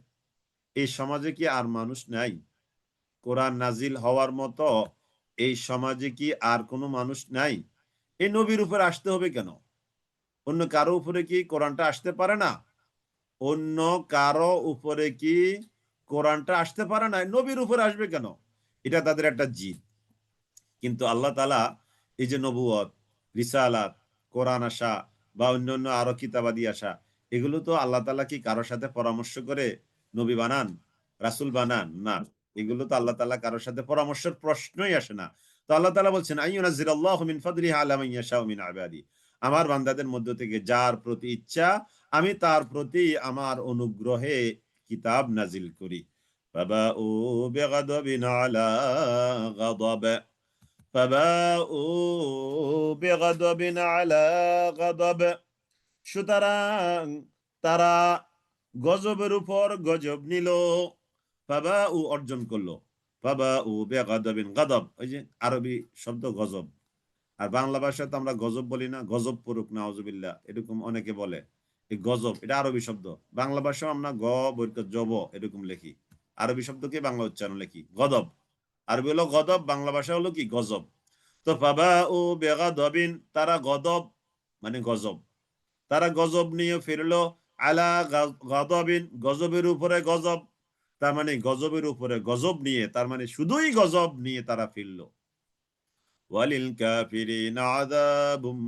এই সমাজে কি আর মানুষ নাই কোরআন নাজিল হওয়ার মতো এই সমাজে কি আর কোনো মানুষ নাই এই নবীর উপরে আসতে হবে কেন অন্য কারো উপরে কি কোরআনটা আসতে পারে না অন্য কারো উপরে কি কোরআনটা আসতে পারে না নবীর উপরে আসবে কেন এটা তাদের একটা জিদ কিন্তু আল্লাহ তাআলা এই যে নবুয়ত রিসালাত কোরআন আসা বা অন্যান্য আরো কিতাবাদি আসা এগুলো তো আল্লাহ তাআলা কি কারোর সাথে পরামর্শ করে নবী বানান রাসূল বানান না এগুলো তো আল্লাহ তাআলা কারোর সাথে পরামর্শের প্রশ্নই আসে না তো আল্লাহ তাআলা বলছেন আইয়ুনাজ্জিলাল্লাহু মিন ফাদলিহি আলা মান ইয়াশাউ মিন ইবাদি আমার বান্দাদের মধ্য থেকে যার প্রতি ইচ্ছা আমি তার প্রতি আমার অনুগ্রহে কিতাব নাজিল করি ফাবাউ বিগাদাবিন আলা গাদাব فباءوا بغضب على غضب সুতরাং তারা গজবের উপর গজব নিল ফাবাউ অর্জন করলো ফাবাউ বিগাদাবিন গাদাব ওই যে আরবি শব্দ গজব আর বাংলা ভাষায় তো আমরা গজব বলি না গজব পড়ুক নাউজুবিল্লাহ এরকম অনেকে বলে এই গজব এটা আরবি শব্দ বাংলা ভাষায় আমরা গ বৈর্ক জব এরকম লিখি আরবি শব্দকে বাংলা উচ্চারণ লিখি গদব আরবি হলো গদব বাংলা ভাষা হলো কি গজব তো ফাবাউ বিগাদাবিন তারা গদব মানে গজব তারা গজব নিয়ে ফিরলো আলা গাদাবিন গজবের উপরে গজব তার মানে গজবের উপরে গজব নিয়ে তার মানে শুধুই গজব নিয়ে তারা ফিরলো ওয়ালিল কাফিরিনা আযাবুম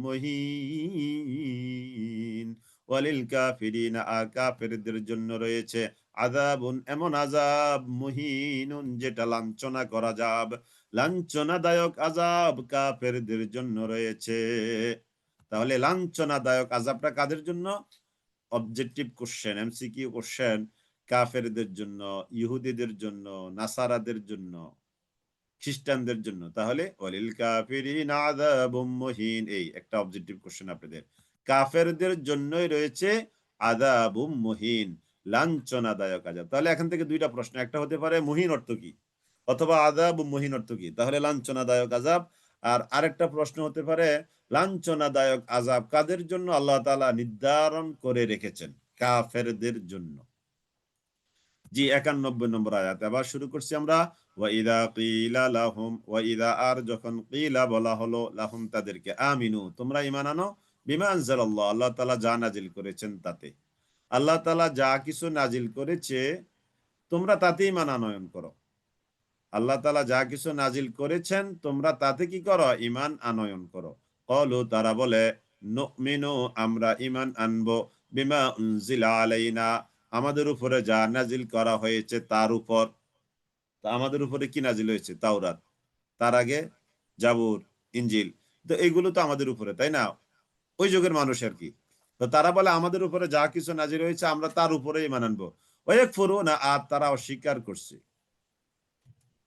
মুহিন ওয়ালিল কাফিরিনা কাফেরদের জন্য রয়েছে আযাবুন এমন আযাব মুহিনুন যেটা লাঞ্ছনা করা যাব লাঞ্ছনাদায়ক আযাব কাফেরদের জন্য রয়েছে তাহলে লাঞ্ছনাদায়ক আযাবটা কাদের জন্য অবজেক্টিভ কোশ্চেন এমসিকিউ কোশ্চেন কাফেরদের জন্য ইহুদিদের জন্য নাসারাদের জন্য খ্রিস্টানদের জন্য তাহলে ওয়ালিল কাফিরিনা আযাবুম মুহিন এই একটা অবজেক্টিভ কোশ্চেন আপনাদের কাফেরদের জন্যই রয়েছে আযাবুম মুহিন লাঞ্ছনাদায়ক আযাব তাহলে এখান থেকে দুইটা প্রশ্ন একটা হতে পারে মুহিন অর্থ কি অথবা আযাবুম মুহিন অর্থ কি তাহলে লাঞ্ছনাদায়ক আযাব আর আরেকটা প্রশ্ন হতে পারে লাঞ্ছনাদায়ক আযাব কাদের জন্য আল্লাহ তাআলা নির্ধারণ করে রেখেছেন কাফেরদের জন্য জি 91 নম্বর আয়াত আবার শুরু করছি আমরা ওয়াইদা কিলা লাহুম ওয়াইদা আর যখন কিলা বলা হলো লাহুম তাদেরকে আমিনু তোমরা ঈমান আনো বিমা আনজালাল্লাহ আল্লাহ তাআলা যা নাজিল করেছেন তাতে আল্লাহ তাআলা যা কিছু নাজিল করেছে তোমরা তাতেই ঈমান আনয়ন করো আল্লাহ তাআলা যা কিছু নাজিল করেছেন তোমরা তাতে কি করো? ঈমান আনয়ন করো। ক্বালু তারা বলে নুমিনু আমরা ঈমান আনবো বিমা উনজিলা আলাইনা আমাদের উপরে যা নাজিল করা হয়েছে তার উপর। তা আমাদের উপরে কি নাজিল হয়েছে? তাওরাত। তার আগে জাবুর, ইনজিল। তো এইগুলো তো আমাদের উপরে, তাই না? ওই যুগের মানুষ আর কি। তো তারা বলে আমাদের উপরে যা কিছু নাজিল হয়েছে আমরা তার উপরে ঈমান আনবো। ওয়ায়াকফুরুনা আর তারা অস্বীকার করছে।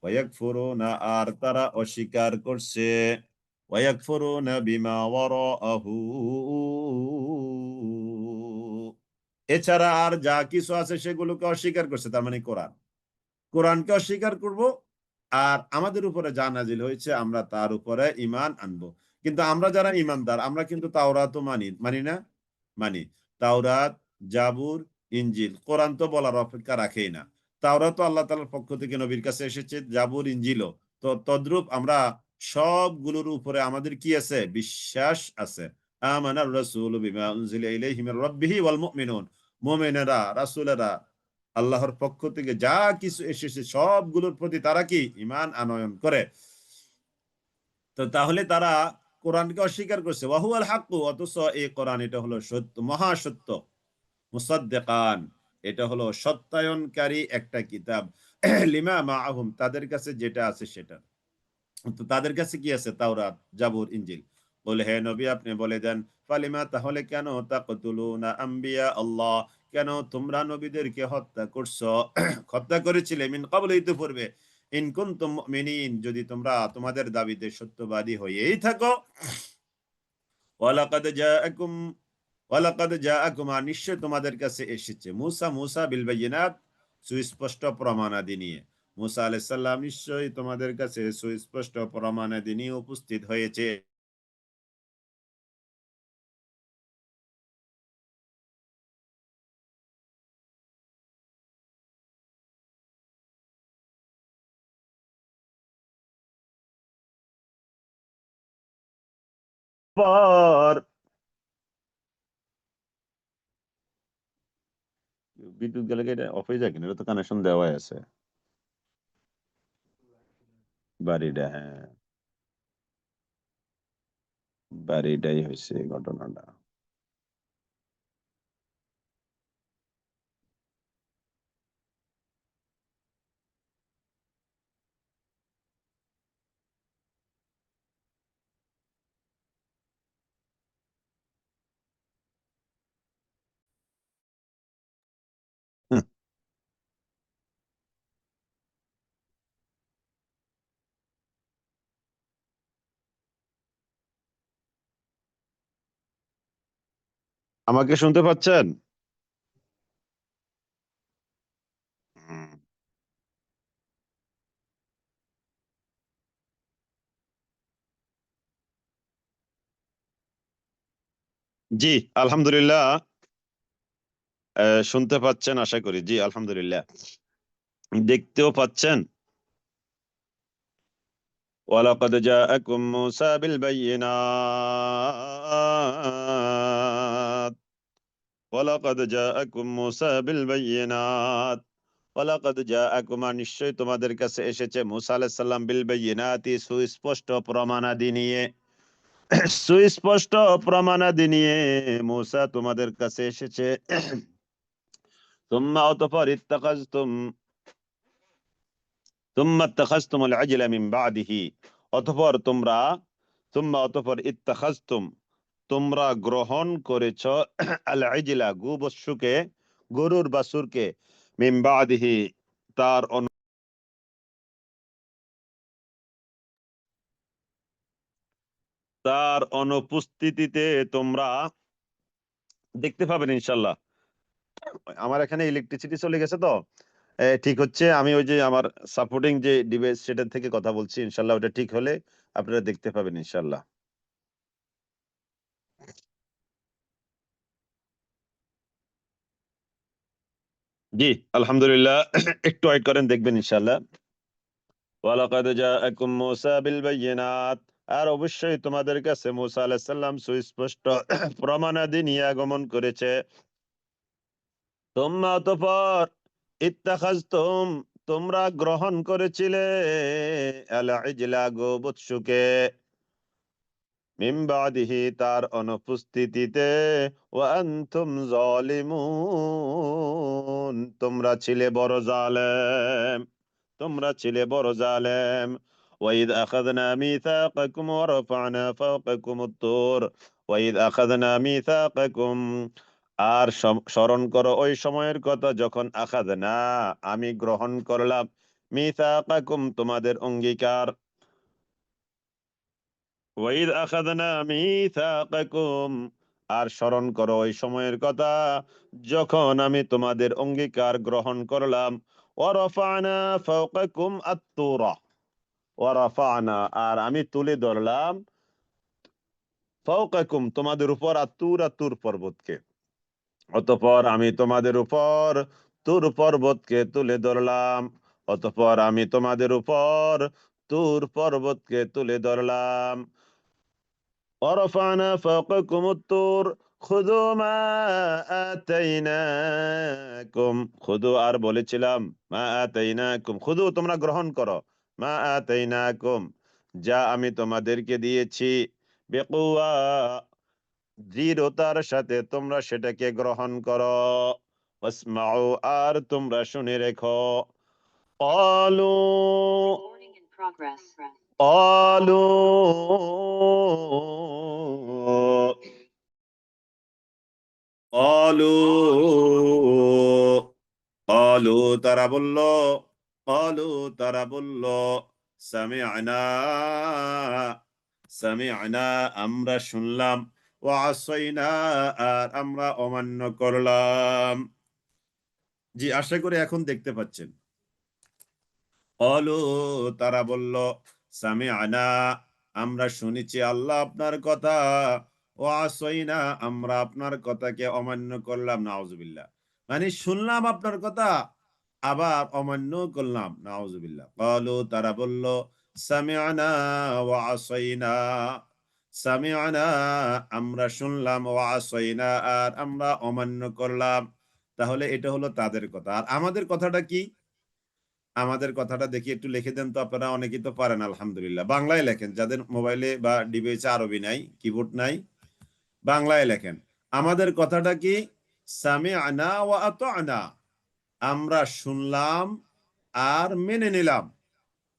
ওয়ায়াকফুরুনা আর তারা অস্বীকার করছে। ওয়ায়াকফুরুনা বিমা ওয়ারাআহু এছাড়া আর যা কিছু আছে সেগুলোকে অস্বীকার করছে। তার মানে কোরআন, কোরআনকে অস্বীকার করব আর আমাদের উপরে যা নাজিল হয়েছে আমরা তার উপরে ঈমান আনবো। কিন্তু আমরা যারা ঈমানদার আমরা কিন্তু তাওরাতও মানি, মানি না? মানি। তাওরাত, জাবুর, ইনজিল। কোরআন তো বলার অপেক্ষা রাখেই না। তাওরাত তো আল্লাহ তাআলার পক্ষ থেকে নবীর কাছে এসেছে, জাবুর, ইনজিলও তো তদ্রূপ আমরা সবগুলোর উপরে আমাদের কি আছে? বিশ্বাস আছে। আমানার রাসূলু বিমা উনজিলা ইলাইহি মির রাব্বিহি ওয়াল মুমিনুন। মুমিনেরা, রাসূলেরা আল্লাহর পক্ষ থেকে যা কিছু এসেছে সবগুলোর প্রতি তারা কি? ঈমান আনয়ন করে। তো তাহলে তারা কোরআনকে অস্বীকার করছে। ওয়াহুয়াল হাক্কু অথচ এই কোরআন এটা হলো সত্য, মহাসত্য। মুসাদ্দিকান এটা হলো সত্যায়নকারী একটা কিতাব। লিমা মাআহুম তাদের কাছে যেটা আছে সেটা। তো তাদের কাছে কি আছে? তাওরাত, জাবুর, ইনজিল। বলে হে নবী আপনি বলে দেন ফালিমা তাহলে কেন তাকতুলুনা আম্বিয়া আল্লাহ কেন তোমরা নবীদেরকে হত্যা করছো? হত্যা করেছিলে মিন ক্বাবল ইতি পূর্বে। ইন কুনতুম মুমিনিন যদি তোমরা তোমাদের দাবিতে সত্যবাদী হয়েই থাকো। ওয়ালাকাদ জাআকুম ওয়ালাকাদ জাআকুম নিশ্চয় তোমাদের কাছে এসেছে মুসা বিল বায়িনাত সুস্পষ্ট প্রমাণাদি নিয়ে। মুসা আলাইহিস সালাম নিশ্চয়ই তোমাদের কাছে সুস্পষ্ট প্রমাণাদি নিয়ে উপস্থিত হয়েছে। পর বিদ্যুৎ গেলে কি এটা অফ হয়ে যায় কিনা? এটা তো কানেকশন দেওয়াই আছে বাড়িটা। হ্যাঁ, বাড়িটাই হয়েছে ঘটনাটা। হুম, আমাকে শুনতে পাচ্ছেন? হুম। জি, আলহামদুলিল্লাহ। শুনতে পাচ্ছেন আশা করি। জি, আলহামদুলিল্লাহ। দেখতেও পাচ্ছেন? ওয়ালাকাদ জাআকুম মূসা বিল বায়িনাত ওয়ালাকাদ জাআকুম মূসা বিল বায়িনাত ওয়ালাকাদ জাআকুম নিশ্চয় তোমাদের কাছে এসেছে মূসা আলাইহিস সালাম বিল বায়িনাতি সুস্পষ্ট প্রমাণাদি নিয়ে। সুস্পষ্ট প্রমাণাদি নিয়ে মূসা তোমাদের কাছে এসেছে। তুম্মা অতঃপর ইত্তাখাযতুম তুম্মা ইত্তাখাযতুমুল আজলা মিন বাদিহি অতঃপর তোমরা অতঃপর ইত্তাখাযতুম তোমরা গ্রহণ করেছ আল ইজলা গোবৎসকে, গরুর বাছুরকে, মিন বাদিহি তার অনুপস্থিতিতে তোমরা দেখতে পাবেন ইনশাল্লাহ। আমার এখানে ইলেকট্রিসিটি চলে গেছে তো ঠিক হচ্ছে। আমি ওই যে আমার সাপোর্টিং যে ডিভাইস সেটা থেকে কথা বলছি, ইনশাল্লাহ ওটা ঠিক হলে আপনারা দেখতে পাবেন ইনশাল্লাহ। জি, আলহামদুলিল্লাহ। একটু ওয়েট করেন, দেখবেন ইনশাল্লাহ। ওয়ালাকাদ জাআকুম মূসা বিল বায়িনাত আর অবশ্যই তোমাদের কাছে মূসা আলাইহিস সালাম সুস্পষ্ট প্রমাণাদি নিয়ে আগমন করেছে। তুম্মা অতঃপর ইত্তাখাযতুম তোমরা গ্রহণ করেছিলে আল ইজলা গোবৎসকে মিন বাদিহি তার অনুপস্থিতিতে ওয়া আনতুম যালিমুন তোমরা ছিলে বড় জালেম, তোমরা ছিলে বড় জালেম। ওয়াইদ আখাযনা মিসাকাকুম ওয়া রাফা'না ফাওকাকুমুত তুর ওয়াইদ আখাযনা মিসাকাকুম আর স্মরণ করো ওই সময়ের কথা যখন আখাযনা আমি গ্রহণ করলাম মিসাকাকুম তোমাদের অঙ্গীকার ওয়াইদ আখাযনা মিসাকাকুম আর স্মরণ করো ওই সময়ের কথা যখন আমি তোমাদের অঙ্গীকার গ্রহণ করলাম ওয়া রাফা'না ফাওকাকুম আত-তুরা ওয়া রাফা'না আর আমি তুলে ধরলাম ফাওকাকুম তোমাদের উপর আত-তুরা তুর পর্বতকে অতঃপর আমি তোমাদের উপর তুর পর্বতকে তুলে ধরলাম অতঃপর আমি তোমাদের উপর তুর পর্বতকে তুলে ধরলাম ورفعنا فوقكم الطور খুদু মা আতাইনাকুম খুদু আর বলেছিলাম মা আতাইনাকুম খুদু তোমরা গ্রহণ করো মা আতাইনাকুম যা আমি তোমাদেরকে দিয়েছি বিকুয়া দৃঢ়তার সাথে তোমরা সেটাকে গ্রহণ করো ওয়াসমাউ আর তোমরা শুনে রেখো ক্বালু ক্বালু ক্বালু ক্বালু তারা বলল ক্বালু তারা বলল সামি'না সামি'না আমরা শুনলাম ওয়া আসাইনা আর আমরা অমান্য করলাম। জি আশা করি এখন দেখতে পাচ্ছেন। ক্বালু তারা বলল সামি'না আমরা শুনেছি আল্লাহ আপনার কথা ওয়া আসাইনা আমরা আপনার কথাকে অমান্য করলাম নাউজুবিল্লাহ মানে শুনলাম আপনার কথা আবার অমান্য করলাম নাউজুবিল্লাহ। ক্বালু তারা বলল সামি'না ওয়া আসাইনা সামি'না আমরা শুনলাম ওয়া আসাইনা আর আমরা অমান্য করলাম। তাহলে এটা হলো তাদের কথা। আর আমাদের কথাটা কি? আমাদের কথাটা দেখি একটু লিখে দেন তো আপনারা অনেকেই তো পারেন আলহামদুলিল্লাহ। বাংলায় লেখেন যাদের মোবাইলে বা ডিভাইসে আরবি নাই কিবোর্ড নাই বাংলায় লেখেন। আমাদের কথাটা কি? সামি'না ওয়া আতা'না আমরা শুনলাম আর মেনে নিলাম।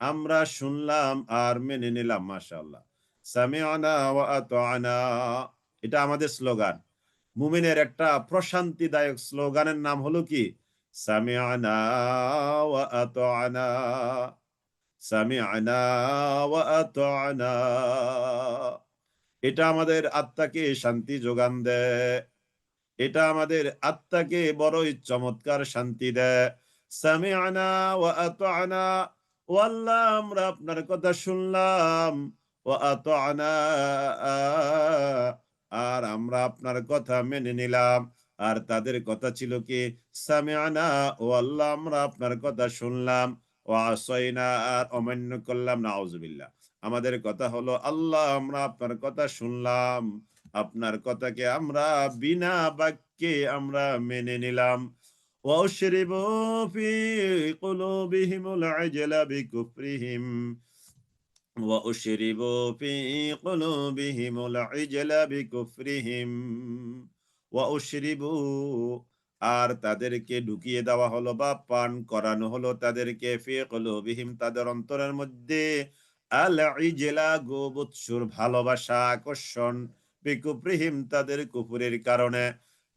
আমরা শুনলাম আর মেনে নিলাম মাশাআল্লাহ। সামি'না ওয়া আতা'না এটা আমাদের স্লোগান। মুমিনের একটা প্রশান্তিদায়ক স্লোগানের নাম হলো কি? সামি'না ওয়া আতা'না সামি'না ওয়া আতা'না এটা আমাদের আত্মাকে শান্তি যোগান দেয়। এটা আমাদের আত্মাকে বড়ই চমৎকার শান্তি দেয়। সামি'না ওয়া আতা'না ও আল্লাহ আমরা আপনার কথা শুনলাম ওয়া আতা'না আর আমরা আপনার কথা মেনে নিলাম। আর তাদের কথা ছিল কি সামি'না ও আল্লাহ আমরা আপনার কথা শুনলাম ওয়া আসাইনা আর অমান্য করলাম নাউজুবিল্লাহ। আমাদের কথা হলো আল্লাহ আমরা আপনার কথা শুনলাম আপনার কথাকে আমরা বিনা বাক্যে আমরা মেনে নিলাম। وأشربوا في قلوبهم العجل بكفرهم وأشربوا في قلوبهم العجل بكفرهم وأشربوا আর তাদেরকে ঢুকিয়ে দেওয়া হলো বা পান করানো হলো তাদেরকে ফি কুলুবিহিম তাদের অন্তরের মধ্যে আল ইজলা গোবৎসুর ভালোবাসা আকর্ষণ বিকুফরিহিম তাদের কুফরের কারণে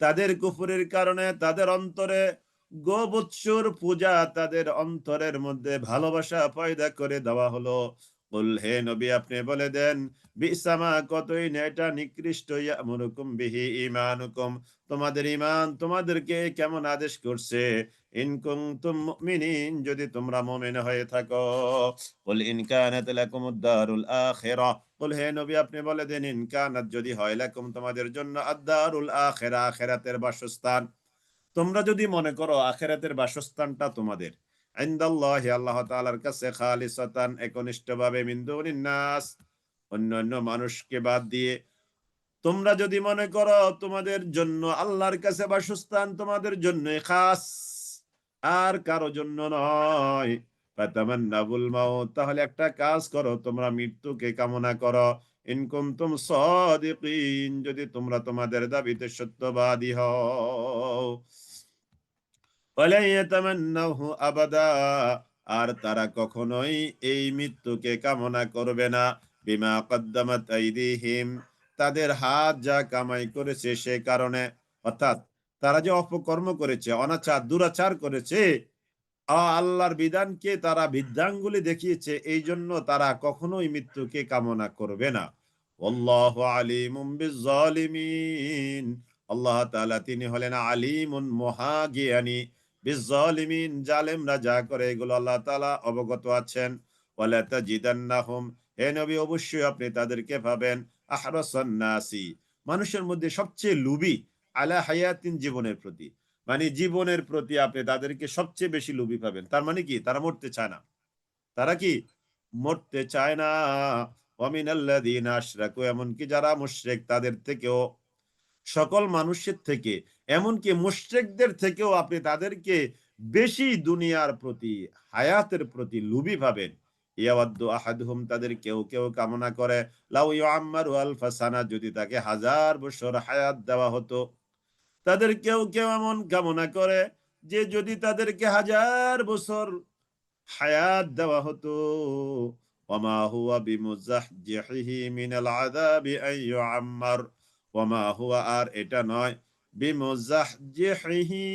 তাদের কুফরের কারণে তাদের অন্তরে গোবৎসুর পূজা তাদের অন্তরের মধ্যে ভালোবাসা পয়দা করে দেওয়া হলো। কুল হে নবী আপনি বলে দেন বিসামা কতই না এটা নিকৃষ্ট ইয়ামুরুকুম বিহি ঈমানুকুম তোমাদের ঈমান তোমাদেরকে কেমন আদেশ করছে ইন কুনতুম মুমিনিন যদি তোমরা মুমিন হয়ে থাকো। কুল ইন কানাত লাকুমুদ দারুল আখিরাহ কুল হে নবী আপনি বলে দেন ইন কানাত যদি হয় লাকুম তোমাদের জন্য আদ-দারুল আখিরাহ আখিরাতের বাসস্থান তোমরা যদি মনে করো আখিরাতের বাসস্থানটা তোমাদের ইনদাল্লাহি আল্লাহ তাআলার কাছে খালিসাতান একনিষ্ঠভাবে মিন দুনিন নাস অন্যান্য মানুষকে বাদ দিয়ে তোমরা যদি মনে করো তোমাদের জন্য আল্লাহর কাছে বাসস্থান তোমাদের জন্য খাস আর কারো জন্য নয়। ফাতামান্নাবুল মাউত, তাহলে একটা কাজ করো, তোমরা মৃত্যুকে কামনা করো। ইন কুনতুম সাদিকিন, যদি তোমরা তোমাদের দাবিতে সত্যবাদী হও। ওয়ালা ইয়াতামান্নাহু আবাদা, আর তারা কখনোই এই মৃত্যুকে কামনা করবে না। বিমা কদ্দামাত আইদিহিম, তাদের হাত যা কামাই করেছে সে কারণে, অর্থাৎ তারা যে অপকর্ম করেছে, অনাচার দুরাচার করেছে, আল্লাহর বিধানকে তারা বৃদ্ধাঙ্গুলি দেখিয়েছে, এই জন্য তারা কখনোই মৃত্যুকে কামনা করবে না। আল্লাহু আলিমুম বিজ্জালিমিন, আল্লাহ তাআলা তিনি হলেন আলিমুন মহাজ্ঞানী, বিজ্জালিমিন জালেমরা যা করে এগুলো আল্লাহ তাআলা অবগত আছেন। ওয়ালা তাজিদান্নাহুম, হে নবী অবশ্যই আপনি তাদেরকে পাবেন, আহরাসান নাসি, মানুষের মধ্যে সবচেয়ে লোভী, আলা হায়াতিন জীবনের প্রতি, মানে জীবনের প্রতি আপনি তাদেরকে সবচেয়ে বেশি লোভী পাবেন। তার মানে কি, তারা মরতে চায় না। তারা কি মরতে চায় না। ওয়ামিনাল্লাযীনা আশরাকু, এমনকি যারা মুশরিক তাদের থেকেও, সকল মানুষের থেকে, এমনকি মুশরিকদের থেকেও আপনি তাদেরকে বেশি দুনিয়ার প্রতি, হায়াতের প্রতি লোভী পাবেন। ইয়াওয়াদ্দু আহাদুহুম, তাদের কেউ কেউ কামনা করে, লাউ ইউআম্মারু আলফা সানা, যদি তাকে 1000 বছর হায়াত দেওয়া হতো। তাদের কেউ কেউ এমন কামনা করে যে যদি তাদেরকে 1000 বছর হায়াত দেওয়া হতো। ওয়ামা হুয়া বিমুজাহজিহি মিনাল আযাবি আন ইউআম্মার, ওয়ামা হুয়া, আর এটা নয়, বিমুজাহজিহি,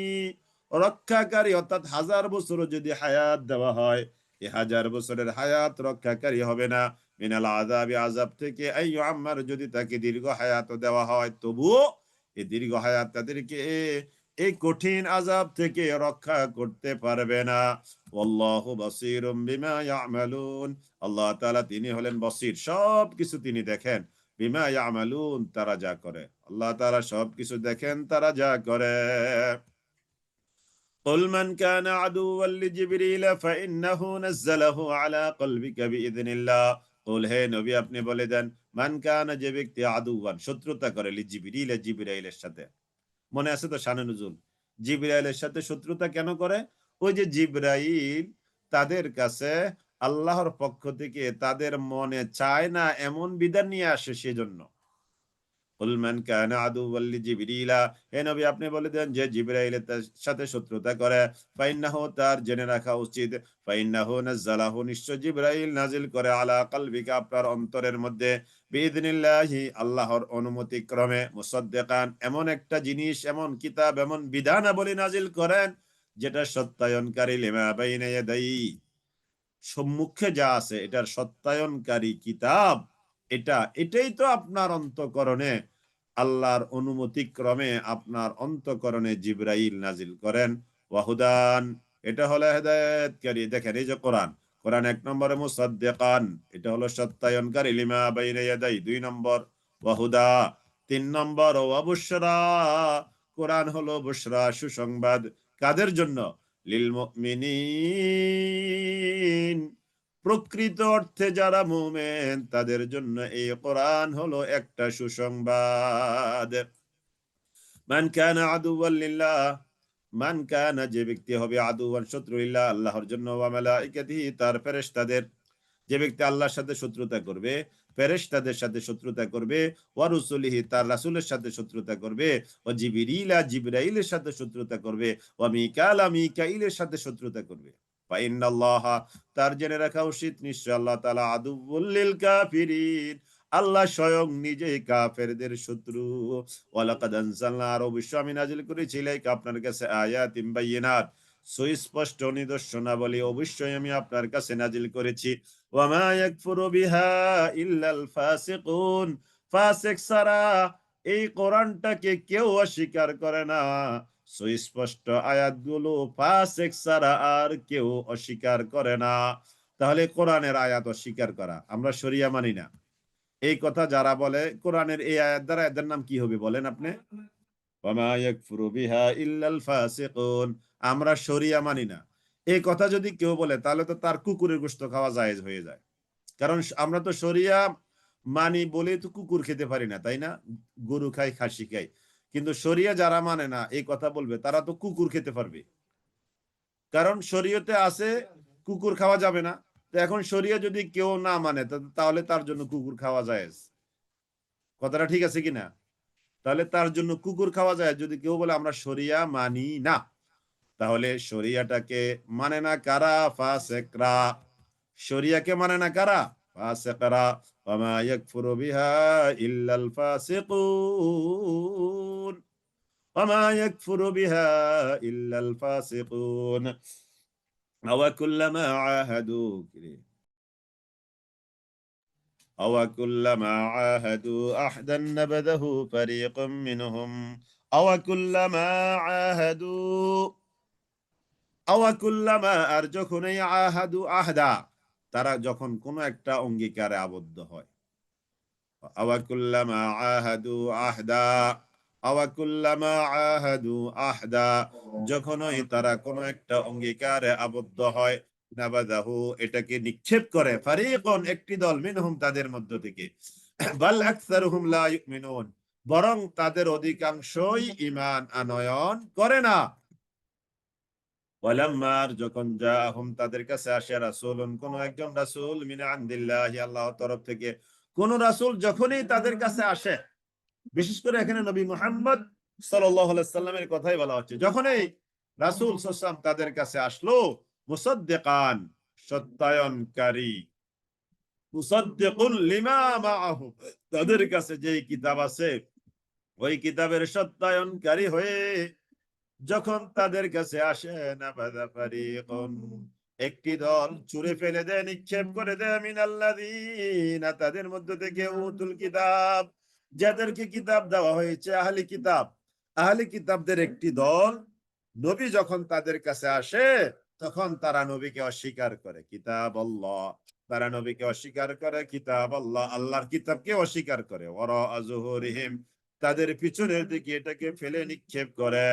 রক্ষাকারী, অর্থাৎ 1000 বছরও যদি হায়াত দেওয়া হয়, এই 1000 বছরের হায়াত রক্ষাকারী হবে না, মিনাল আযাবি, আযাব থেকে, আন ইউআম্মার, যদি তাকে দীর্ঘ হায়াত দেওয়া হয়, তবুও এই দীর্ঘ হায়াত তাদেরকে এই কঠিন আযাব থেকে রক্ষা করতে পারবে না। ওয়াল্লাহু বাসীরুম বিমা ইয়ামালুন, আল্লাহ তাআলা তিনি হলেন বসির, সবকিছু তিনি দেখেন। বিমা ইয়ামালুন, তারা যা করে, আল্লাহ তাআলা সবকিছু দেখেন তারা যা করে। قل من كان عدوا لجبريل فإنه نزله على قلبك بإذن الله, قل, হে নবী আপনি বলে দেন, মান কানা, যে ব্যক্তি আদুওয়ান, শত্রুতা করে, লিজিবরিল, জিবরাইলের সাথে। মনে আছে তো শানে নুজুল, জিবরাইলের সাথে শত্রুতা কেন করে? ওই যে জিবরাইল তাদের কাছে আল্লাহর পক্ষ থেকে তাদের মনে চায় না এমন বিধান নিয়ে আসে, সেজন্য। কুল মান কানা আদুওয়াল লিজিবরিলা, হে নবী আপনি বলে দেন যে জিবরাইলের সাথে শত্রুতা করে, ফাইন্নাহু, তার জেনে রাখা উচিত, ফাইন্নাহু নাযালাহু, নিশ্চয় জিবরাইল নাজিল করে, আলা কলবিকা, আপনার অন্তরের মধ্যে, বিইذনিল্লাহি, আল্লাহর অনুমতি ক্রমে, মুসাদ্দিকান, এমন একটা জিনিস, এমন কিতাব, এমন বিধানাবলী নাজিল করেন যেটা সত্যায়নকারী, লিমা বাইনা ইয়াদাই, সম্মুখে যা আছে এটার সত্যায়নকারী কিতাব, এটাই তো আপনার অন্তঃকরণে, আল্লাহর অনুমতি ক্রমে আপনার অন্তঃকরণে জিবরাইল নাজিল করেন। ওয়াহুদান, এটা হলো হেদায়েতকারী। দেখেন এই যে কোরআন, কোরআন 1 নম্বরে মুসাদ্দিকান, এটা হলো সত্যায়নকারী, লিমা বাইনা ইয়াদাই 2 নম্বর, ওয়াহুদা 3 নম্বর, ওয়া বুশরা, কোরআন হলো বুশরা, সুসংবাদ, কাদের জন্য? লিল মুমিনিন, প্রকৃত অর্থে যারা মুমিন তাদের জন্য এই কোরআন হলো একটা সুসংবাদ। মান কানা আদুওয়ান লিল্লাহ, মান কানা, যে ব্যক্তি হবে, আদুওয়ান, শত্রু, লিল্লাহ, আল্লাহর জন্য, ওয়া মালাইকাতিহি, তার ফেরেশতাদের, যে ব্যক্তি আল্লাহর সাথে শত্রুতা করবে, ফেরেশতাদের সাথে শত্রুতা করবে, ওয়া রুসুলিহি, তার রাসূলের সাথে শত্রুতা করবে, ওয়া জিবরিলা, জিবরাইলের সাথে শত্রুতা করবে, ওয়া মিকালা, মিকাইলের সাথে শত্রুতা করবে, ফা ইন্নাল্লাহা, তার জেনে রাখা উচিত, নিশ্চয় আল্লাহ তাআলা আদুউল লিল কাফিরিন, আল্লাহ স্বয়ং নিজেই কাফেরদের শত্রু। ওয়ালাকাদ আনজালনা, আর অবশ্যই আমি নাজিল করেছি, ইলাইকা, আপনার কাছে, আয়াতিম বায়িনাত, সুস্পষ্ট নিদর্শনাবলী অবশ্যই আমি আপনার কাছে নাজিল করেছি। ওয়ামা ইয়াকফুরু বিহা ইল্লাল ফাসিকুন, ফাসিক ছাড়া এই কোরআনটাকে কেউ অস্বীকার করে না। সুস্পষ্ট আয়াতগুলো ফাসিক ছাড়া আর কেউ অস্বীকার করে না। তাহলে কোরআনের আয়াত অস্বীকার করা, আমরা শরিয়া মানি না, এই কথা যারা বলে, কোরআনের এই আয়াত দ্বারা এদের নাম কি হবে বলেন আপনি? ওয়ামা ইয়াকফুরু বিহা ইল্লাল ফাসিকুন, আমরা শরিয়া মানি না, এই কথা যদি কেউ বলে তাহলে তো তার কুকুরের গোশত খাওয়া জায়েজ হয়ে যায়। কারণ আমরা তো শরিয়া মানি বলে তো কুকুর খেতে পারি না, তাই না? গরু খাই, খাসি খাই, কিন্তু শরিয়া যারা মানে না, এই কথা বলবে, তারা তো কুকুর খেতে পারবে। কারণ শরীয়তে আছে কুকুর খাওয়া যাবে না। তো এখন শরিয়া যদি কেউ না মানে তাহলে তার জন্য কুকুর খাওয়া যায়। কথাটা ঠিক আছে কিনা? তাহলে তার জন্য কুকুর খাওয়া যায় যদি কেউ বলে আমরা শরিয়া মানি না। তাহলে শরিয়াটাকে মানে না কারা? ফাসিকরা। শরিয়াকে মানে না কারা? ফাসিকরা। ওয়ামা ইয়াকফুরু বিহা ইল্লাল ফাসিকুন। ওয়ামা ইয়াকফুরু বিহা ইল্লাল ফাসিকুন। আওয়া কুল্লামা আহাদু أوكلما عاهدوا أحدا نبذه فريق منهم أوكلما عاهدوا أوكلما আর যখনই আহাদু আহদা তারা যখন কোনো একটা অঙ্গীকারে আবদ্ধ হয় আওয়াকুল্লামা আহাদু আহদা আওয়াকুল্লামা আহাদু আহদা যখনই তারা কোনো একটা অঙ্গীকারে আবদ্ধ হয় নাবাদাহু এটাকে নিক্ষেপ করে ফারিকুন একটি দল মিনহুম তাদের মধ্য থেকে বাল আকসারুহুম লা ইউমিনুন বরং তাদের অধিকাংশই ঈমান আনয়ন করে না ওয়ালাম্মার যখন জাআহুম তাদের কাছে আসে রাসূলুন কোন একজন রাসূল মিন ইনদিল্লাহি আল্লাহর তরফ থেকে কোন রাসূল যখনই তাদের কাছে আসে বিশেষ করে এখানে নবী মুহাম্মদ সাল্লাল্লাহু আলাইহি সাল্লামের কথাই বলা হচ্ছে যখনই রাসূল সাল্লাল্লাহু আলাইহি সাল্লাম তাদের কাছে আসলো মুসাদ্দিকান সত্যায়নকারী মুসাদ্দিকুন লিমা মাআহু তাদের কাছে যে কিতাব আছে ওই কিতাবের সত্যায়নকারী হয়ে যখন তাদের কাছে আসে নাবাদা ফারিকুন একটি দল ছুঁড়ে ফেলে দেয় নিক্ষেপ করে দেয় মিনাল্লাযীনা তাদের মধ্য থেকে উতুল কিতাব যাদেরকে কিতাব দেওয়া হয়েছে আহলি কিতাবদের একটি দল নবী যখন তাদের কাছে আসে তখন তারা নবীকে অস্বীকার করে কিতাব আল্লাহ তারা নবীকে অস্বীকার করে কিতাব আল্লাহ আল্লাহর কিতাবকে অস্বীকার করে ওয়ারা আযহুরিহিম তাদের পিছনের দিকে এটাকে ফেলে নিক্ষেপ করে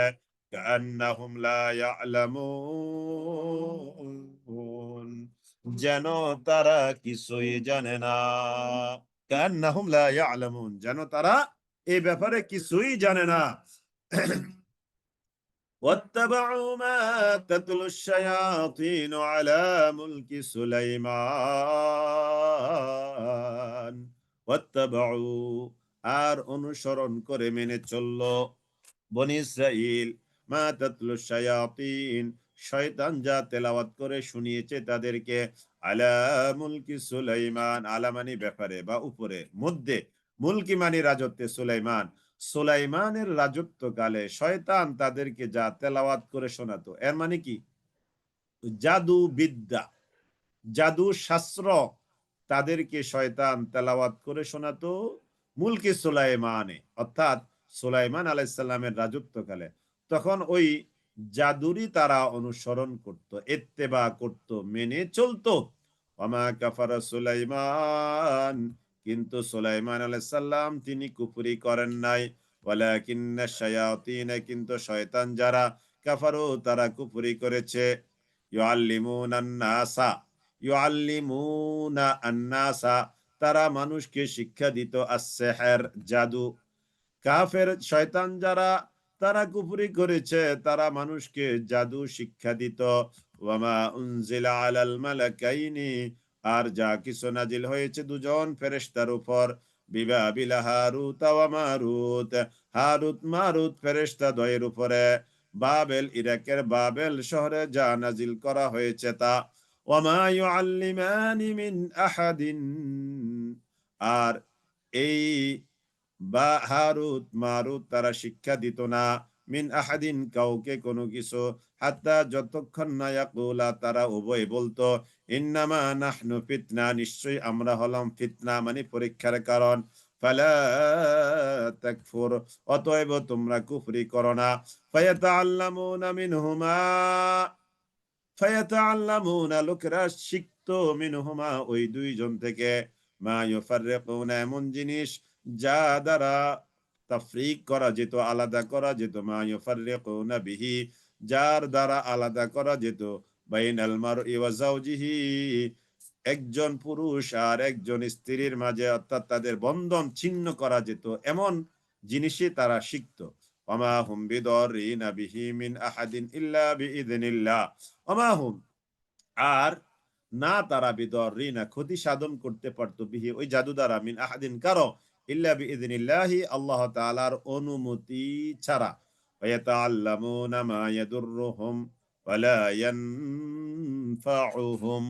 কান্নাহুম লা ইয়ালামুন যেন তারা কিছুই জানে না কান্নাহুম লা ইয়ালামুন যেন তারা এই ব্যাপারে কিছুই জানে না واتبعوا ما تتلو الشياطين على ملك سليمان واتبعوا আর অনুসরণ করে মেনে চললো বনি ইসরাইল মা তাতলু শায়াতিন শয়তান যা তেলাওয়াত করে শুনিয়েছে তাদেরকে আলা মুলকি সুলাইমান আলা মানি ব্যাপারে বা উপরে মধ্যে মুলকি মানি রাজত্বে সুলাইমান সুলাইমানের রাজত্বকালে শয়তান তাদেরকে যা তেলাওয়াত করে শোনাতো এর মানে কি জাদু বিদ্যা জাদু শাস্ত্র তাদেরকে শয়তান তেলাওয়াত করে শোনাতো মুলকি সুলাইমানে অর্থাৎ সুলাইমান আলাইহিসসালামের রাজত্বকালে তখন ওই জাদুরই তারা অনুসরণ করত ইত্তেবা করত মেনে চলতো ওয়ামা কাফারা সুলাইমান কিন্তু সুলাইমান আলাইহিস সালাম তিনি কুফরি করেন নাই ওয়ালাকিন্না শায়াতিন কিন্তু শয়তান যারা কাফারু তারা কুফরি করেছে ইউআল্লিমুনান নাসা ইউআল্লিমুনা আন-নাসা তারা মানুষকে শিক্ষা দিত আস-সিহর জাদু কাফের শয়তান যারা তারা কুফরি করেছে তারা মানুষকে জাদু শিক্ষা দিত ওয়ামা উনজিলা আলাল মালাকাইনি আর যা কিছু নাজিল হয়েছে দুজন ফেরেশতার উপর বিবাবিল হারুত ওয়া মারুত হারুত মারুত ফেরেশতা দ্বয়ের উপরে বাবেল ইরাকের বাবেল শহরে যা নাজিল করা হয়েছে তা ওয়ামা ইউআল্লিমানি মিন আহাদিন আর এই বা হারুত মারুত তারা শিক্ষা দিত না মিন আহাদিন কাউকে কোনো কিছু হাত্তা যতক্ষণ না ইয়াকুলা তারা উভয় বলতো ইন্নামা নাহনু ফিতনা নিশ্চয়ই আমরা হলাম ফিতনা মানে পরীক্ষার কারণ ফালা তাকফুর অতএব তোমরা কুফরি করো না ফায়াতাআল্লামুনা মিনহুমা ফায়াতাআল্লামুনা লোকেরা শিখতো মিনহুমা ওই দুইজন থেকে মা ইউফাররিকুনা এমন জিনিস যা দ্বারা তাফরিক করা যেত আলাদা করা যেত মা ইউফাররিকুনা বিহি যার দ্বারা আলাদা করা যেত বাইনাল মারই ওয়া যাওজিহি একজন পুরুষ আর একজন স্ত্রীর মাঝে অর্থাৎ তাদের বন্ধন ছিন্ন করা যেত এমন জিনিসই তারা শিখতো ওমা হুম বিদরিনা বিহি মিন আহাদিন ইল্লা বিইذনিল্লাহ ওমা হুম আর না তারা বিদরিনা ক্ষতি সাধন করতে পারতো বিহি ওই জাদু দ্বারা মিন আহাদিন কারো ইল্লা বিইذনিল্লাহি আল্লাহ তাআলার অনুমতি ছাড়া ওয়ায়াতাআল্লামুনা মা ইয়াদুররুহুম ওয়ালা ইয়ানফাউহুম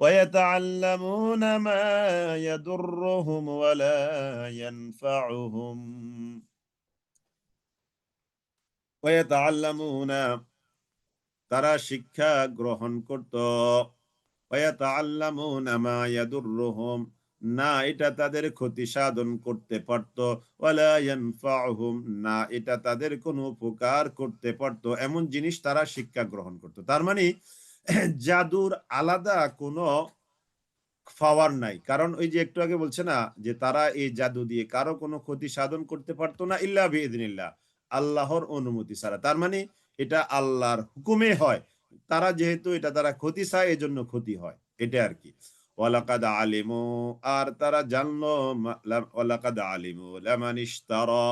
ويتعلمون ما يضرهم ولا ينفعهم ويتعلمون তারা শিক্ষা গ্রহণ করত ويتعلمون ما يضرهم না এটা তাদের ক্ষতি সাধন করতে পারত ওয়ালা ইয়ানফাউহুম না এটা তাদের কোনো উপকার করতে পারত এমন জিনিস তারা শিক্ষা গ্রহণ করত তার মানে জাদুর আলাদা কোনো পাওয়ার নাই কারণ ওই যে একটু আগে বলছে না যে তারা এই জাদু দিয়ে কারো কোনো ক্ষতি সাধন করতে পারতো না ইল্লা বিইذনিল্লাহ আল্লাহর অনুমতি ছাড়া তার মানে এটা আল্লাহর হুকুমে হয় তারা যেহেতু এটা তারা ক্ষতি চায় এজন্য ক্ষতি হয় এটা আর কি ওয়ালাকাদ আলিমু আর তারা জানলো ওয়ালাকাদ আলিমু লামান ইশতারা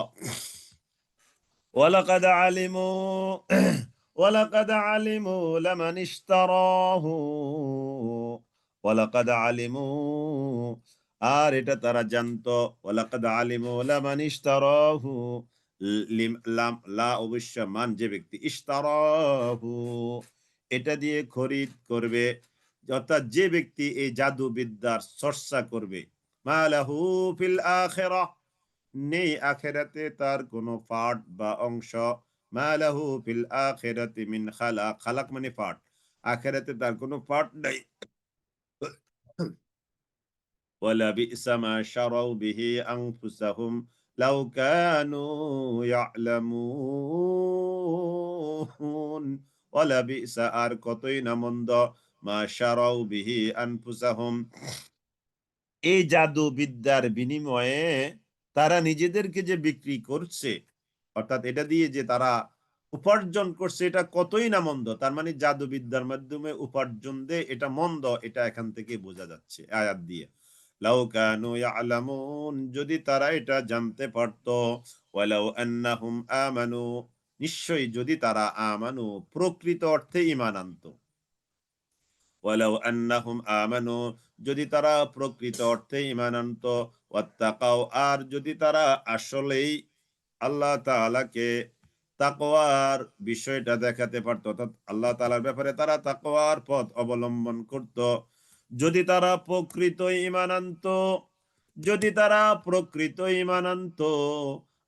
ওয়ালাকাদ আলিমু ওয়ালাকাদ আলিমু লামান ইশতারাহু ওয়ালাকাদ আলিমু আর এটা তারা জানতো ওয়ালাকাদ আলিমু লামান ইশতারাহু লাম লা অবশ্য মান যে ব্যক্তি ইশতারাহু এটা দিয়ে খরিদ করবে অর্থাৎ যে ব্যক্তি এই জাদুবিদ্যার চর্চা করবে মালাহু ফিল আখিরাহ নেই আখেরাতে তার কোনো পার্ট বা অংশ মালাহু ফিল আখিরাতি মিন খালাক খালাক মানে পার্ট আখেরাতে তার কোনো পার্ট নাই ওয়ালা বি'সা মা শারাউ বিহি আনফুসাহুম লাউ কানু ইয়ালামুন ওয়ালা বি'সা আর কতই না মন্দ মা শারাউ বিহি আনফুসাহুম এই জাদু বিদ্যার বিনিময়ে তারা নিজেদেরকে যে বিক্রি করছে অর্থাৎ এটা দিয়ে যে তারা উপার্জন করছে এটা কতই না মন্দ তার মানে জাদু বিদ্যার মাধ্যমে উপার্জন দেয় এটা মন্দ এটা এখান থেকে বোঝা যাচ্ছে আয়াত দিয়ে লাউ কানু ইয়ালামুন যদি তারা এটা জানতে পারতো ওয়ালাউ আন্নাহুম আমানু নিশ্চয়ই যদি তারা আমানু প্রকৃত অর্থে ঈমান আনতো ওয়ালাউ আন্নাহুম আমানু যদি তারা প্রকৃত অর্থে ঈমান আনতো ওয়াত্তাকাও আর যদি তারা আসলেই আল্লাহ তাআলাকে তাকওয়ার বিষয়টা দেখাতে পারতো অর্থাৎ আল্লাহ তাআলার ব্যাপারে তারা তাকওয়ার পথ অবলম্বন করত যদি তারা প্রকৃত ঈমান আনতো যদি তারা প্রকৃত ঈমান আনতো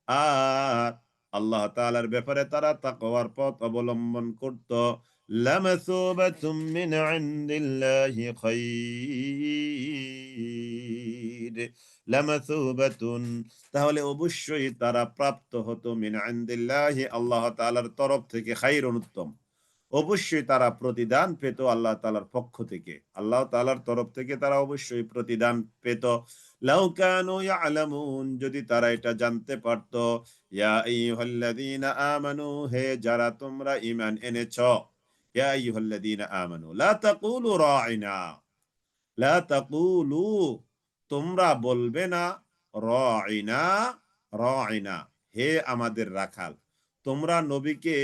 আর আল্লাহ তাআলার ব্যাপারে তারা তাকওয়ার পথ অবলম্বন করত লামাসুবাতুম মিন ইনদিল্লাহি খায়র লামাসুবাতুন তাহলে অবশ্যই তারা প্রাপ্ত হতো মিন ইনদিল্লাহি আল্লাহ তাআলার তরফ থেকে খায়রুন উত্তম অবশ্যই তারা প্রতিদান পেত আল্লাহ তাআলার পক্ষ থেকে আল্লাহ তাআলার তরফ থেকে তারা অবশ্যই প্রতিদান পেত লাউ কানু ইয়ালামুন যদি তারা এটা জানতে পারতো ইয়া আইয়ুহাল্লাযীনা আমানু হে যারা তোমরা ঈমান এনেছো ইয়া আইয়ুহাল্লাযীনা আমানু লা তাকুলু রাঈনা লা তাকুলু তোমরা বলবে না রাঈনা রাঈনা হে আমাদের রাখাল তোমরা নবীকে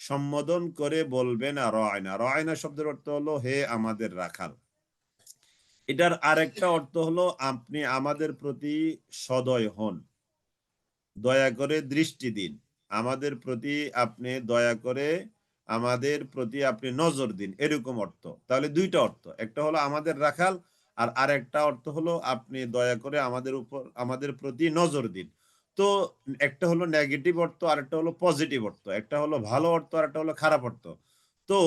সম্বোধন করে বলবে না রাঈনা রাঈনা শব্দের অর্থ হলো হে আমাদের রাখাল এটার আরেকটা অর্থ হলো আপনি আমাদের প্রতি সদয় হন দয়া করে দৃষ্টি দিন আমাদের প্রতি আপনি দয়া করে আমাদের প্রতি আপনি নজর দিন এরকম অর্থ তাহলে দুইটা অর্থ একটা হলো আমাদের রাখাল আর আরেকটা অর্থ হলো আপনি দয়া করে আমাদের উপর আমাদের প্রতি নজর দিন তো একটা হলো নেগেটিভ অর্থ আর একটা হলো পজিটিভ অর্থ একটা হলো ভালো অর্থ আর একটা হলো খারাপ অর্থ তো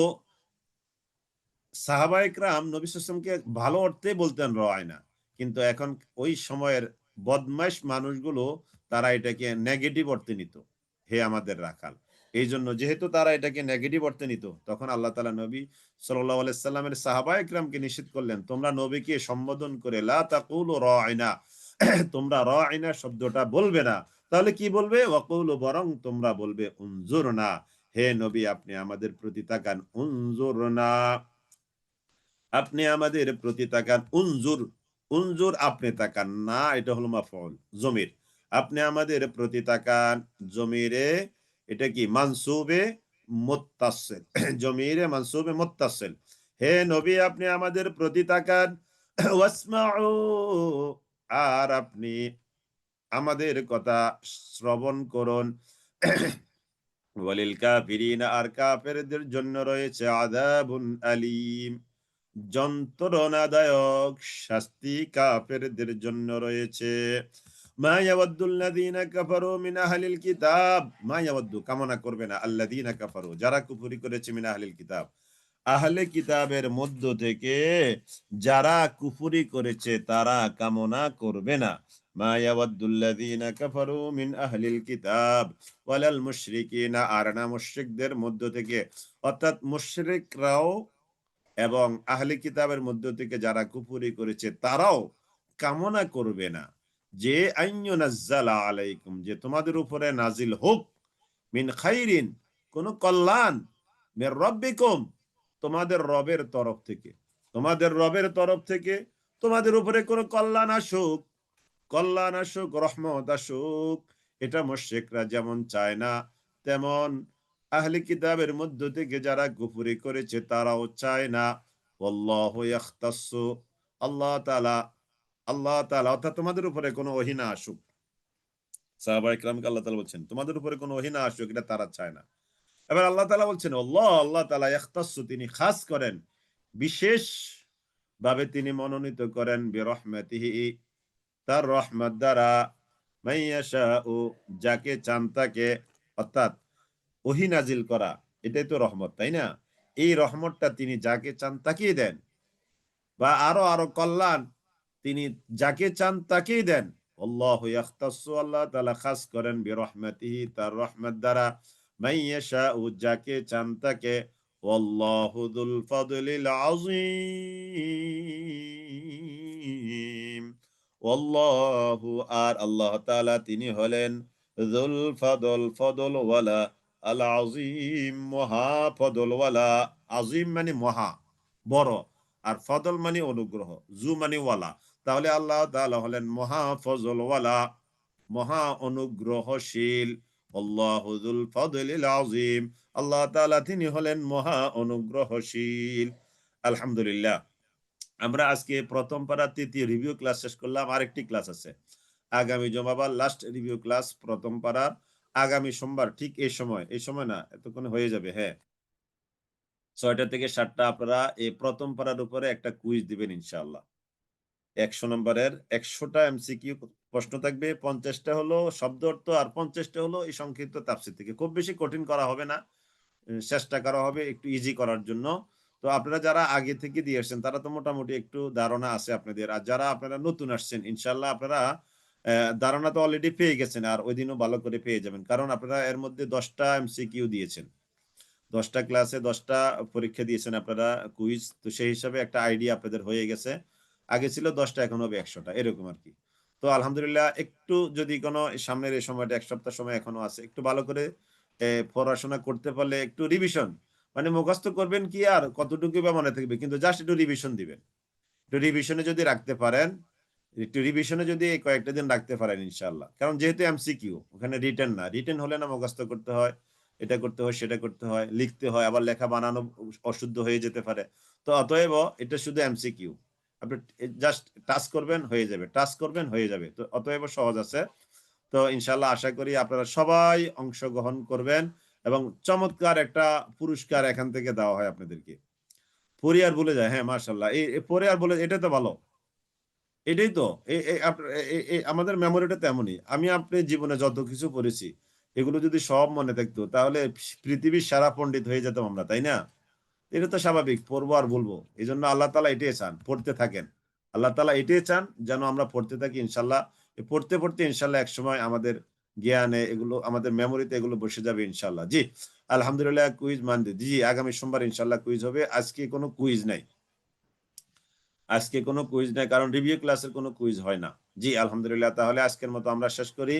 সাহাবায়ে কেরাম নবী সাল্লাল্লাহু আলাইহি ওয়াসাল্লামকে ভালো অর্থে বলতেন রায়না কিন্তু এখন ওই সময়ের বদমাইশ মানুষগুলো তারা এটাকে নেগেটিভ অর্থে নিত হে আমাদের রাখাল এই জন্য যেহেতু তারা এটাকে নেগেটিভ অর্থে নিত তখন আল্লাহ তাআলা নবী সাল্লাল্লাহু আলাইহি সাল্লামের সাহাবায়ে কেরামকে নিষেধ করলেন তোমরা নবীকে সম্বোধন করে লা তাকুলু রায়না তোমরা রায়না শব্দটা বলবে না তাহলে কি বলবে ওয়াকুলু বরং তোমরা বলবে উনজুরনা হে নবী আপনি আমাদের প্রতি তাকান উনজুরনা আপনি আমাদের প্রতি তাকান উনজুর উনজুর আপনি তাকান না এটা হলো মাফউল জমির আপনি আমাদের প্রতি তাকান জমিরে এটা কি মানসুবে মুত্তাসিল, জমিরে মানসুবে মুত্তাসিল। হে নবী আপনি আমাদের প্রতি তাকান, ওয়াসমাউ, আর আপনি আমাদের কথা শ্রবণ করুন। ওয়ালিল কাফিরিনা, আর কাফেরদের জন্য রয়েছে আযাবুন আলীম, যন্ত্রণাদায়ক শাস্তি কাফেরদের জন্য রয়েছে। মা ইয়াওয়াদ্দুল্লাযীনা কাফারু মিন আহলিল কিতাব, মা ইয়াওয়াদ্দু, কামনা করবে না, আল্লাযীনা কাফারু, যারা কুফরি করেছে, মিন আহলিল কিতাব, আহলে কিতাবের মধ্য থেকে যারা কুফরি করেছে তারা কামনা করবে না। মা ইয়াওয়াদ্দুল্লাযীনা কাফারু মিন আহলিল কিতাব ওয়ালাল মুশরিকিনা, আর না মুশরিকদের মধ্য থেকে, অর্থাৎ মুশরিকরাও এবং আহলে কিতাবের মধ্য থেকে যারা কুফরি করেছে তারাও কামনা করবে না যে আইয়ুনাজ্জালা আলাইকুম, যে তোমাদের উপরে নাজিল হোক, মিন খাইরিন, কোন কল্যাণ, মির রাব্বিকুম, তোমাদের রবের তরফ থেকে, তোমাদের রবের তরফ থেকে তোমাদের উপরে কোন কল্যাণ আসুক, কল্যাণ আসুক, রহমত আসুক, এটা মুশরিকরা যেমন চায় না, তেমন আহলে কিতাবের মধ্য থেকে যারা কুফরি করেছে তারাও চায় না। আল্লাহু ইয়াখতাসসু, আল্লাহ তাআলা, আল্লাহ তাআলা, অর্থাৎ তোমাদের উপরে কোনো ওহী না আসুক, সাহাবায়ে কিরামকে আল্লাহ তাআলা বলছেন তোমাদের উপরে কোনো ওহী না আসুক, এটা তারা চায় না। এবার আল্লাহ তাআলা বলছেন আল্লাহ তাআলা ইয়াখতাসসু, তিনি খাস করেন, বিশেষ ভাবে তিনি মনোনীত করেন, বিরহমাতিহি, তার রহমত দ্বারা, মাইয়াশাউ, যাকে চান তাকে, অর্থাৎ ওহী নাজিল করা এটাই তো রহমত, তাই না? এই রহমতটা তিনি যাকে চান তাকেই দেন, বা আরো আরো কল্যাণ তিনি যাকে চান তাকেই দেন। আল্লাহু ইয়াখতাসসু, আল্লাহ তাআলা খাস করেন, বিরহমাতিহি, তার রহমত দ্বারা, মাইয়াশাউ, যাকে চান তাকে, ওয়াল্লাহু যুল ফাদলিল আযীম, ওয়াল্লাহু, আর আল্লাহ তাআলা তিনি হলেন যুল ফাদল, ফদল ওয়ালা, আল আযীম, মহা ফদল ওয়ালা, আযীম মানে মহা বড়, আর ফদল মানে অনুগ্রহ, জু মানে ওয়ালা, তাহলে আল্লাহ তাআলা হলেন মহা ফজল ওয়ালা, মহা অনুগ্রহশীল। আল্লাহু যুল ফাদলিল আযীম, আল্লাহ তাআলা তিনি হলেন মহা অনুগ্রহশীল। আলহামদুলিল্লাহ, আমরা আজকে প্রথম পারা তৃতীয় রিভিউ ক্লাস শেষ করলাম, আরেকটি ক্লাস আছে আগামী জুমাবার, লাস্ট রিভিউ ক্লাস প্রথম পারার, আগামী সোমবার ঠিক এই সময় না, এতক্ষণে হয়ে যাবে, হ্যাঁ, 6টা থেকে 7টা আপনারা এই প্রথম পারার উপরে একটা কুইজ দিবেন ইনশাআল্লাহ। 100 নম্বরের 100টা এমসিকিউ প্রশ্ন থাকবে, 50টা হলো শব্দ অর্থ, আর 50টা হলো এই সংক্ষিপ্ত তাফসীর থেকে। খুব বেশি কঠিন করা হবে না, চেষ্টা করা হবে একটু ইজি করার জন্য। তো আপনারা যারা আগে থেকে দিয়ে আসছেন তারা তো মোটামুটি একটু ধারণা আছে আপনাদের, আর যারা আপনারা নতুন আসছেন ইনশাআল্লাহ আপনারা ধারণা তো অলরেডি পেয়ে গেছেন, আর ওই দিনও ভালো করে পেয়ে যাবেন, কারণ আপনারা এর মধ্যে 10টা এমসিকিউ দিয়েছেন, 10টা ক্লাসে 10টা পরীক্ষা দিয়েছেন আপনারা, কুইজ, তো সেই হিসাবে একটা আইডিয়া আপনাদের হয়ে গেছে। আগে ছিল 10টা, এখন হবে 100টা, এরকম আর কি। তো আলহামদুলিল্লাহ, একটু যদি কোনো সামনের এই সময়টা 1 সপ্তাহ সময় এখনো আছে, একটু ভালো করে পড়াশোনা করতে পারলে, একটু রিভিশন, মানে মুখস্থ করবেন কি আর কতটুকু বা মনে থাকবে, কিন্তু জাস্ট একটু রিভিশন দিবেন, একটু রিভিশনে যদি রাখতে পারেন, একটু রিভিশনে যদি কয়েকটা দিন রাখতে পারেন ইনশাআল্লাহ, কারণ যেহেতু এমসিকিউ, ওখানে রিটেন না, রিটেন হলে না মুখস্থ করতে হয়, এটা করতে হয়, সেটা করতে হয়, লিখতে হয়, আবার লেখা বানানো অশুদ্ধ হয়ে যেতে পারে। তো অতএব এটা শুধু এমসিকিউ, আপনি জাস্ট টাচ করবেন হয়ে যাবে, টাচ করবেন হয়ে যাবে, তো অতএব সহজ আছে। তো ইনশাআল্লাহ আশা করি আপনারা সবাই অংশগ্রহণ করবেন, এবং চমৎকার একটা পুরস্কার এখান থেকে দেওয়া হয় আপনাদেরকে। পড়ে আর ভুলে যায়, হ্যাঁ মাশাআল্লাহ, এই পড়ে আর বলে, এটা তো ভালো, এটাই তো আমাদের মেমোরিটা তেমনই। আমি আপনি জীবনে যত কিছু পড়েছি এগুলো যদি সব মনে থাকতো তাহলে পৃথিবীর সারা পণ্ডিত হয়ে যেতাম আমরা, তাই না? এটা তো স্বাভাবিক, পড়বো আর বলবো, এই জন্য আল্লাহ তাআলা এটাই চান, পড়তে থাকেন। আল্লাহ তাআলা এটাই চান যেন আমরা পড়তে থাকি ইনশাল্লাহ। পড়তে পড়তে ইনশাল্লাহ একসময় আমাদের জ্ঞানে এগুলো, আমাদের মেমোরিতে এগুলো বসে যাবে ইনশাল্লাহ। জি, আলহামদুলিল্লাহ, কুইজ মানতে জি, আগামী সোমবার ইনশাল্লাহ কুইজ হবে। আজকে কোনো কুইজ নাই, আজকে কোনো কুইজ নাই, কারণ রিভিউ ক্লাসের কোনো কুইজ হয় না। জি আলহামদুলিল্লাহ, তাহলে আজকের মতো আমরা শেষ করি।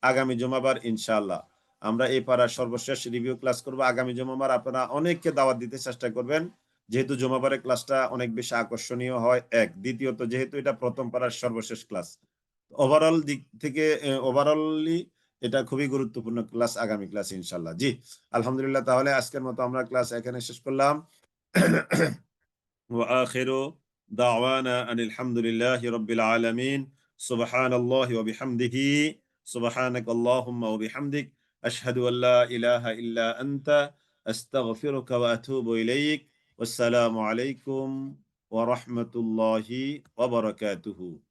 আগামী জুমাবার ইনশাআল্লাহ আমরা এই পাড়ার সর্বশেষ রিভিউ ক্লাস করব। আগামী জুমাবার আপনারা অনেককে দাওয়াত দিতে চেষ্টা করবেন, যেহেতু জুমাবারের ক্লাসটা অনেক বেশি আকর্ষণীয় হয়, এক, দ্বিতীয়ত যেহেতু এটা প্রথম পাড়ার সর্বশেষ ক্লাস, ওভারঅল দিক থেকে ওভারঅলি এটা খুবই গুরুত্বপূর্ণ ক্লাস, আগামী ক্লাস ইনশাল্লাহ। জি, আলহামদুলিল্লাহ, তাহলে আজকের মতো আমরা ক্লাস এখানে শেষ করলাম। وآخر دعوانا أن الحمد لله رب العالمين. سبحان الله وبحمده، سبحانك اللهم وبحمدك، أشهد أن لا إله إلا أنت، أستغفرك وأتوب إليك. والسلام عليكم ورحمة الله وبركاته.